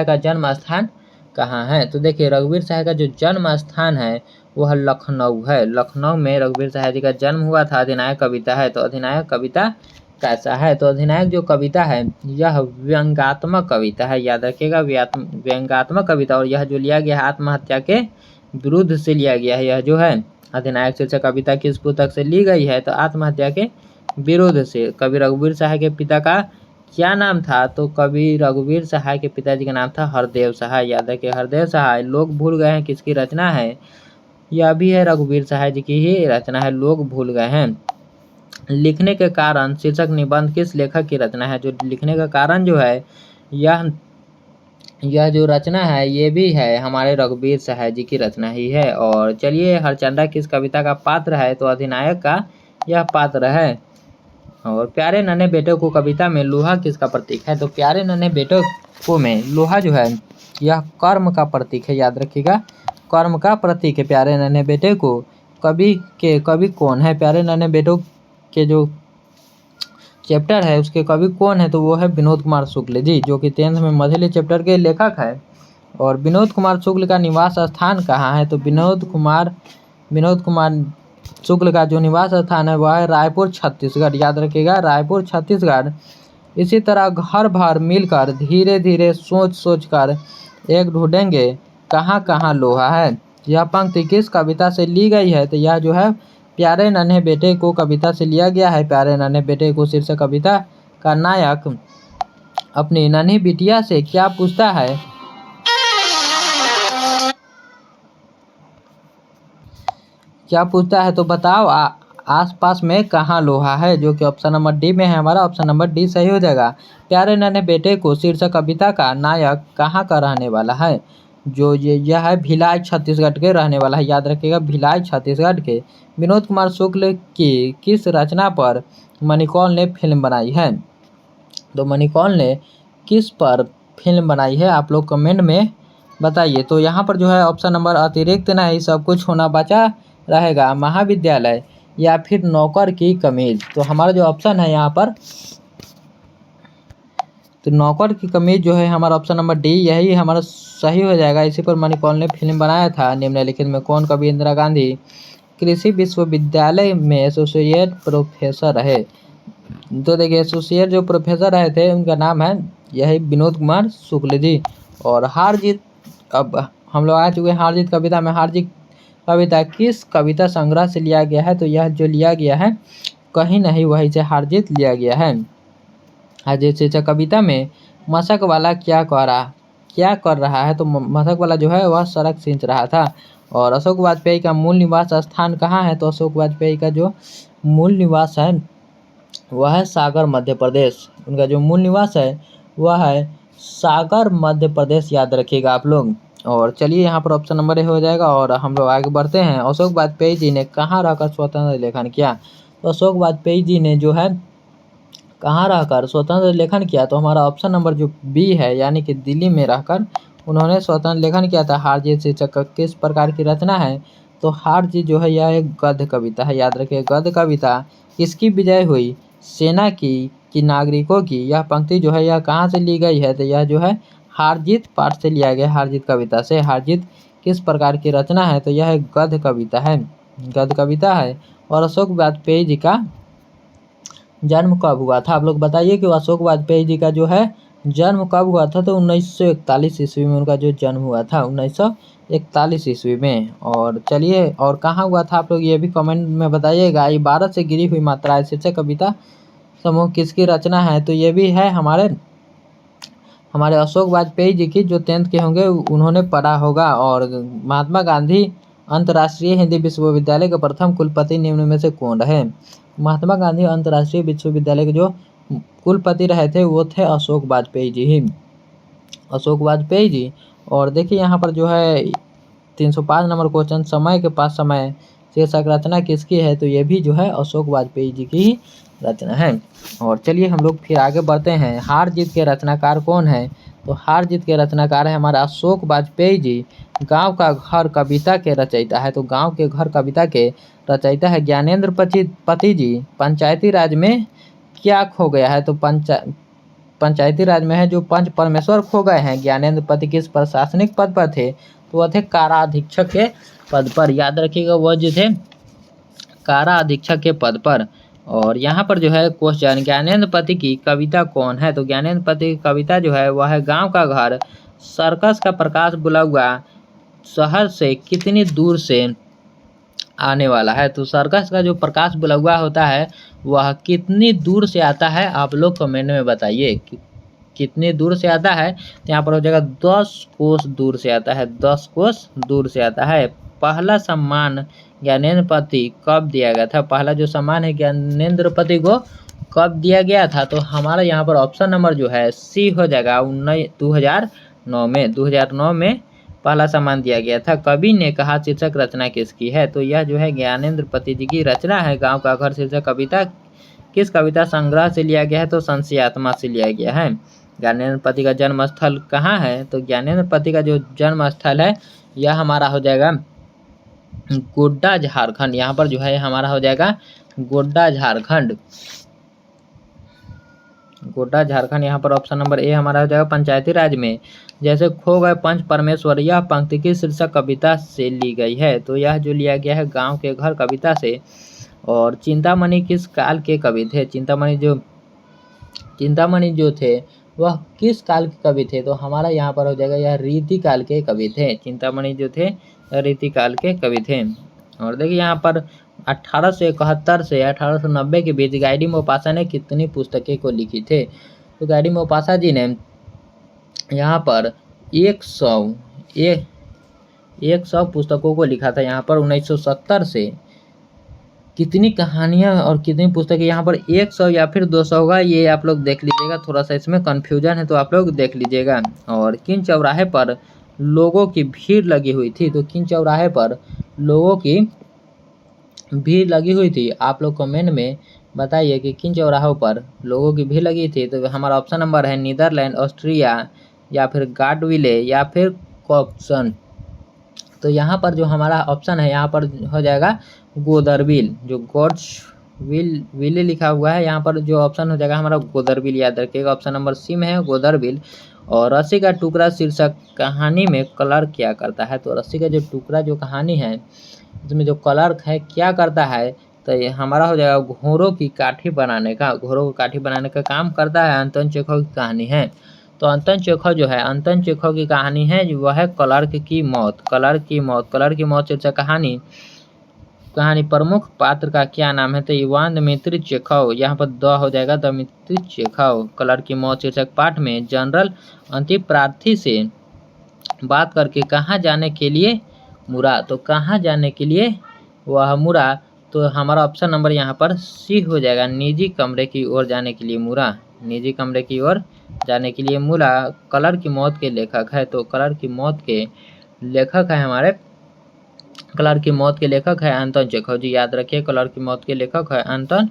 का जन्म स्थान कहाँ है? तो देखिए, रघुवीर सहाय का जो जन्म स्थान है वह लखनऊ है। लखनऊ में रघुवीर सहाय जी का जन्म हुआ था। अधिनायक कविता है। तो अधिनायक कविता कैसा है? तो अधिनायक जो कविता है यह व्यंग्यात्मक कविता है, याद रखिएगा, व्यंग्यात्मक कविता। और यह जो लिया गया है आत्महत्या के विरुद्ध से लिया गया है। यह जो है अधिनायक शीर्षक कविता किस पुस्तक से ली गई है? तो आत्महत्या के विरुद्ध से। कवि रघुवीर सहाय के पिता का क्या नाम था? तो कवि रघुवीर सहाय के पिताजी का नाम था हरदेव सहाय, याद रखिए, हरदेव सहाय। लोग भूल गए हैं किसकी रचना है? यह भी है रघुवीर सहाय जी की ही रचना है, लोग भूल गए हैं। लिखने के कारण शीर्षक निबंध किस लेखक की रचना है? जो लिखने का कारण जो है यह जो रचना है ये भी है हमारे रघुवीर सहाय जी की रचना ही है। और चलिए, हरचंदा किस कविता का पात्र है? तो अधिनायक का यह पात्र है। और प्यारे नन्हे बेटे को कविता में लोहा किसका प्रतीक है? तो प्यारे नन्हे बेटे को में लोहा जो है यह कर्म का प्रतीक है, याद रखिएगा, कर्म का प्रतीक है। प्यारे नन्हे बेटे को कवि कौन है? प्यारे नन्हे बेटों के जो चैप्टर है उसके कवि कौन है? तो वो है विनोद कुमार शुक्ल जी, जो कि 10th में मझली चैप्टर के लेखक है। और विनोद कुमार शुक्ल का निवास स्थान कहाँ है? तो विनोद कुमार शुक्ल का जो निवास स्थान है वह है रायपुर छत्तीसगढ़, याद रखिएगा, रायपुर छत्तीसगढ़। इसी तरह घर भर मिलकर धीरे धीरे सोच कर एक ढूंढेंगे कहाँ कहाँ लोहा है। यह पंक्ति किस कविता से ली गई है? तो यह जो है प्यारे नन्हे बेटे को कविता से लिया गया है। प्यारे नन्हे बेटे को शीर्षक कविता का नायक अपनी नन्ही बिटिया से क्या पूछता है? तो बताओ आसपास में कहाँ लोहा है, जो कि ऑप्शन नंबर डी में है। हमारा ऑप्शन नंबर डी सही हो जाएगा। प्यारे नन्हे बेटे को शीर्षक कविता का नायक कहाँ का रहने वाला है? जो यह है भिलाई छत्तीसगढ़ के रहने वाला है, याद रखिएगा, भिलाई छत्तीसगढ़ के। विनोद कुमार शुक्ल की किस रचना पर मणिकौल ने फिल्म बनाई है? तो मणिकौल ने किस पर फिल्म बनाई है, आप लोग कमेंट में बताइए। तो यहाँ पर जो है ऑप्शन नंबर अतिरिक्त नहीं सब कुछ होना बचा रहेगा, महाविद्यालय या फिर नौकर की कमीज। तो हमारा जो ऑप्शन है यहाँ पर, तो नौकर की कमीज जो है हमारा ऑप्शन नंबर डी, यही हमारा सही हो जाएगा। इसी पर मणिकौल ने फिल्म बनाया था। निम्नलिखित में कौन कवि इंदिरा गांधी कृषि विश्वविद्यालय में एसोसिएट प्रोफेसर रहे? तो देखिए, एसोसिएट जो प्रोफेसर रहे थे उनका नाम है यही विनोद कुमार शुक्ल जी। और हार जीत, अब हम लोग आ चुके हैं हार जीत कविता में। हार जीत कविता किस कविता संग्रह से लिया गया है? तो यह जो लिया गया है कहीं नहीं वहीं से हार जीत लिया गया है। अजय शीर्षक कविता में मशक वाला क्या कर रहा है? तो मशक वाला जो है वह सड़क सींच रहा था। और अशोक वाजपेयी का मूल निवास स्थान कहाँ है? तो अशोक वाजपेयी का जो मूल निवास है वह है सागर मध्य प्रदेश। उनका जो मूल निवास है वह है सागर मध्य प्रदेश, याद रखिएगा आप लोग। और चलिए यहाँ पर ऑप्शन नंबर ए हो जाएगा और हम लोग आगे बढ़ते हैं। अशोक वाजपेयी जी ने कहाँ रहकर स्वतंत्र लेखन किया? तो अशोक वाजपेयी जी ने जो है कहाँ रहकर स्वतंत्र लेखन किया? तो हमारा ऑप्शन नंबर जो बी है, यानी कि दिल्ली में रहकर उन्होंने स्वतंत्र लेखन किया था। हार जीत शीर्षक किस प्रकार की रचना है? तो हार जीत जो है यह एक गद्य कविता है, याद रखिए। गद्य कविता किसकी विजय हुई? सेना की कि नागरिकों की? यह पंक्ति जो है यह कहाँ से ली गई है? तो यह जो है हार जीत पाठ से लिया गया, हार जीत कविता से। हार जीत किस प्रकार की रचना है? तो यह एक गद्य कविता है, गद्य कविता है। और अशोक वाजपेयी जी का जन्म कब हुआ था? आप लोग बताइए कि अशोक वाजपेयी जी का जो है जन्म कब हुआ था? तो 1941 ईस्वी में उनका जो जन्म हुआ था, 1941 ईस्वी में। और चलिए, और कहाँ हुआ था आप लोग ये भी कमेंट में बताइएगा। इबारत से गिरी हुई मात्राएं शीर्षक कविता समूह किसकी रचना है? तो ये भी है हमारे अशोक वाजपेयी जी की, जो 10th के होंगे उन्होंने पढ़ा होगा। और महात्मा गांधी अंतर्राष्ट्रीय हिंदी विश्वविद्यालय के प्रथम कुलपति निम्न में से कौन रहे? महात्मा गांधी अंतर्राष्ट्रीय विश्वविद्यालय के जो कुलपति रहे थे वो थे अशोक वाजपेयी जी ही, अशोक वाजपेयी जी। और देखिए यहाँ पर जो है 305 नंबर क्वेश्चन, समय के पास समय शीर्षक रचना किसकी है? तो ये भी जो है अशोक वाजपेयी जी की ही रचना है। और चलिए हम लोग फिर आगे बढ़ते हैं। हार जीत के रचनाकार कौन है? तो हार जीत के रचनाकार है हमारा अशोक वाजपेयी जी। गांव का घर कविता के रचयिता है, तो गांव के घर कविता के रचयिता है ज्ञानेंद्र पति जी। पंचायती राज में क्या खो गया है? तो पंचायती राज में है जो पंच परमेश्वर खो गए हैं। ज्ञानेंद्र पति किस प्रशासनिक पद पर थे? तो वह थे कारा अधीक्षक के पद पर, याद रखिएगा, वह जो थे कारा अधीक्षक के पद पर। और यहाँ पर जो है क्वेश्चन, ज्ञानेंद्र पति की कविता कौन है? तो ज्ञानेंद्र पति की कविता जो है वह है गांव का घर सर्कस का प्रकाश बुलावा शहर से कितनी दूर से आने वाला है? तो सर्कस का जो प्रकाश बुलावा होता है वह कितनी दूर से आता है? आप लोग कमेंट में बताइए कितनी दूर से आता है। तो यहाँ पर हो जाएगा 10 कोस दूर से आता है, 10 कोस दूर से आता है। पहला सम्मान ज्ञानेंद्र पति कब दिया गया था? पहला जो सम्मान है ज्ञानेंद्र पति को कब दिया गया था? तो हमारा यहाँ पर ऑप्शन नंबर जो है सी हो जाएगा, 2009 में पहला सम्मान दिया गया था। कवि ने कहा शीर्षक रचना किसकी है? तो यह जो है ज्ञानेंद्र पति जी की रचना है। गांव का घर शीर्षक कविता किस कविता संग्रह से लिया गया है? तो संशय आत्मा से लिया गया है। ज्ञानेंद्र पति का जन्म स्थल कहाँ है? तो ज्ञानेंद्र पति का जो जन्म स्थल है यह हमारा हो जाएगा गोड्डा झारखंड। यहाँ पर जो है हमारा हो जाएगा गोड्डा झारखंड, गोड्डा झारखंड। यहाँ पर ऑप्शन नंबर ए हमारा हो जाएगा। पंचायती राज में जैसे खो गए पंच परमेश्वर, यह पंक्ति की शीर्षक कविता से ली गई है? तो यह जो लिया गया है गांव के घर कविता से। और चिंतामणि किस काल के कवि थे? चिंतामणि जो थे वह किस काल के कवि थे? तो हमारा यहाँ पर हो जाएगा यह रीति काल के कवि थे। चिंतामणि जो थे रीति काल के कवि थे। और देखिए यहाँ पर 1871 से 1890 के बीच गाइडी मोपासा ने कितनी पुस्तकें को लिखी थे? तो गाइडी मोपासा जी ने यहाँ पर 100 पुस्तकों को लिखा था। यहाँ पर 1970 से कितनी कहानियाँ और कितनी पुस्तकें, यहाँ पर 100 या फिर 200 होगा, ये आप लोग देख लीजिएगा, थोड़ा सा इसमें कन्फ्यूजन है तो आप लोग देख लीजिएगा। और किन चौराहे पर लोगों की भीड़ लगी हुई थी। तो किन चौराहे पर लोगों की भीड़ लगी हुई थी? आप लोग कमेंट में बताइए कि किन चौराहों पर लोगों की भीड़ लगी थी। तो हमारा ऑप्शन नंबर है नीदरलैंड, ऑस्ट्रिया, या फिर गार्डविले, या फिर कॉप्सन। तो यहाँ पर जो हमारा ऑप्शन है यहाँ पर हो जाएगा गोदरबिल। जो गॉड्स विले लिखा हुआ है यहाँ पर जो ऑप्शन हो जाएगा हमारा गोदरबिल, याद रखिएगा। ऑप्शन नंबर सी में है गोदरबिल। और रस्सी का टुकड़ा शीर्षक कहानी में कलर क्या करता है? तो रस्सी का जो टुकड़ा जो कहानी है इसमें जो कलर है क्या करता है? तो ये हमारा हो जाएगा घोड़ों की काठी बनाने का। घोड़ों को काठी बनाने का काम करता है। अंतोन चेखव की कहानी है। तो अंतोन चेखव जो है, अंतोन चेखव की कहानी है वह है क्लर्क की मौत। क्लर्क की मौत, क्लर्क की मौत शीर्षक कहानी प्रमुख पात्र का क्या नाम है? तो इवान दमित्री चेखव। यहाँ पर द हो जाएगा दमित्री चेखव। क्लर्क की मौत शीर्षक पाठ में जनरल अंतिम प्रार्थी से बात करके कहाँ जाने के लिए मुड़ा? तो कहाँ जाने के लिए वह मुड़ा? तो हमारा ऑप्शन नंबर यहाँ पर सी हो जाएगा, निजी कमरे की ओर जाने के लिए मुड़ा। निजी कमरे की ओर जाने के लिए मुड़ा। कलर की मौत के लेखक है, तो कलर की मौत के लेखक है हमारे, कलर की मौत के लेखक है अंतोन चेखव जी। याद रखिए कलर की मौत के लेखक है अंतोन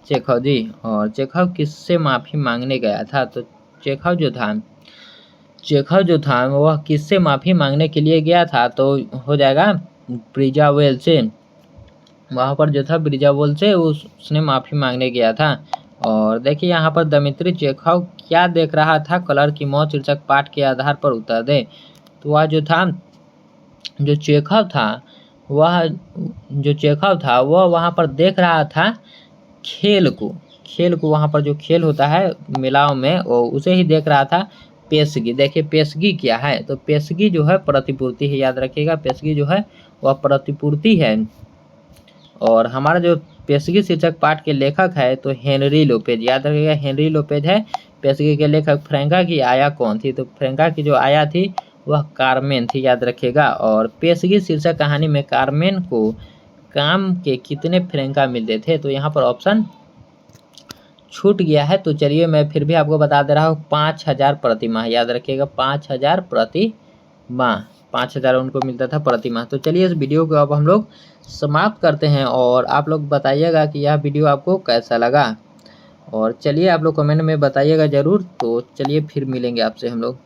चेखव जी। और चेखव किससे माफ़ी मांगने गया था? तो चेखव जो था वह किससे माफ़ी मांगने के लिए गया था? तो हो जाएगा प्रिजावेल से। वहाँ पर जो था ब्रिजावोल से उसने माफ़ी मांगने गया था। और देखिए यहाँ पर दमित्री चेखव क्या देख रहा था? कलर की मौत शीर्षक पाठ के आधार पर उत्तर दे। तो वह जो था जो चेखव था वह वहाँ पर देख रहा था खेल को वहाँ पर जो खेल होता है मेलाओं में वो उसे ही देख रहा था। पेशगी, देखिए पेशगी क्या है? तो पेशगी जो है प्रतिपूर्ति है। याद रखिएगा पेशगी जो है वह प्रतिपूर्ति है। और हमारा जो पेशगी शीर्षक पाठ के लेखक है तो हेनरी लोपेज। याद रखिएगा हेनरी लोपेज है पेशगी के लेखक। फ्रैंका की आया कौन थी? तो फ्रैंका की जो आया थी वह कार्मेन थी। याद रखिएगा। और पेशगी शीर्षक कहानी में कार्मेन को काम के कितने फ्रैंका मिलते थे? तो यहाँ पर ऑप्शन छूट गया है। तो चलिए मैं फिर भी आपको बता दे रहा हूँ 5000 प्रति माह। याद रखिएगा 5000 प्रति माह, 5000 उनको मिलता था प्रति माह। तो चलिए इस वीडियो को अब हम लोग समाप्त करते हैं और आप लोग बताइएगा कि यह वीडियो आपको कैसा लगा। और चलिए आप लोग कमेंट में बताइएगा ज़रूर। तो चलिए फिर मिलेंगे आपसे हम लोग।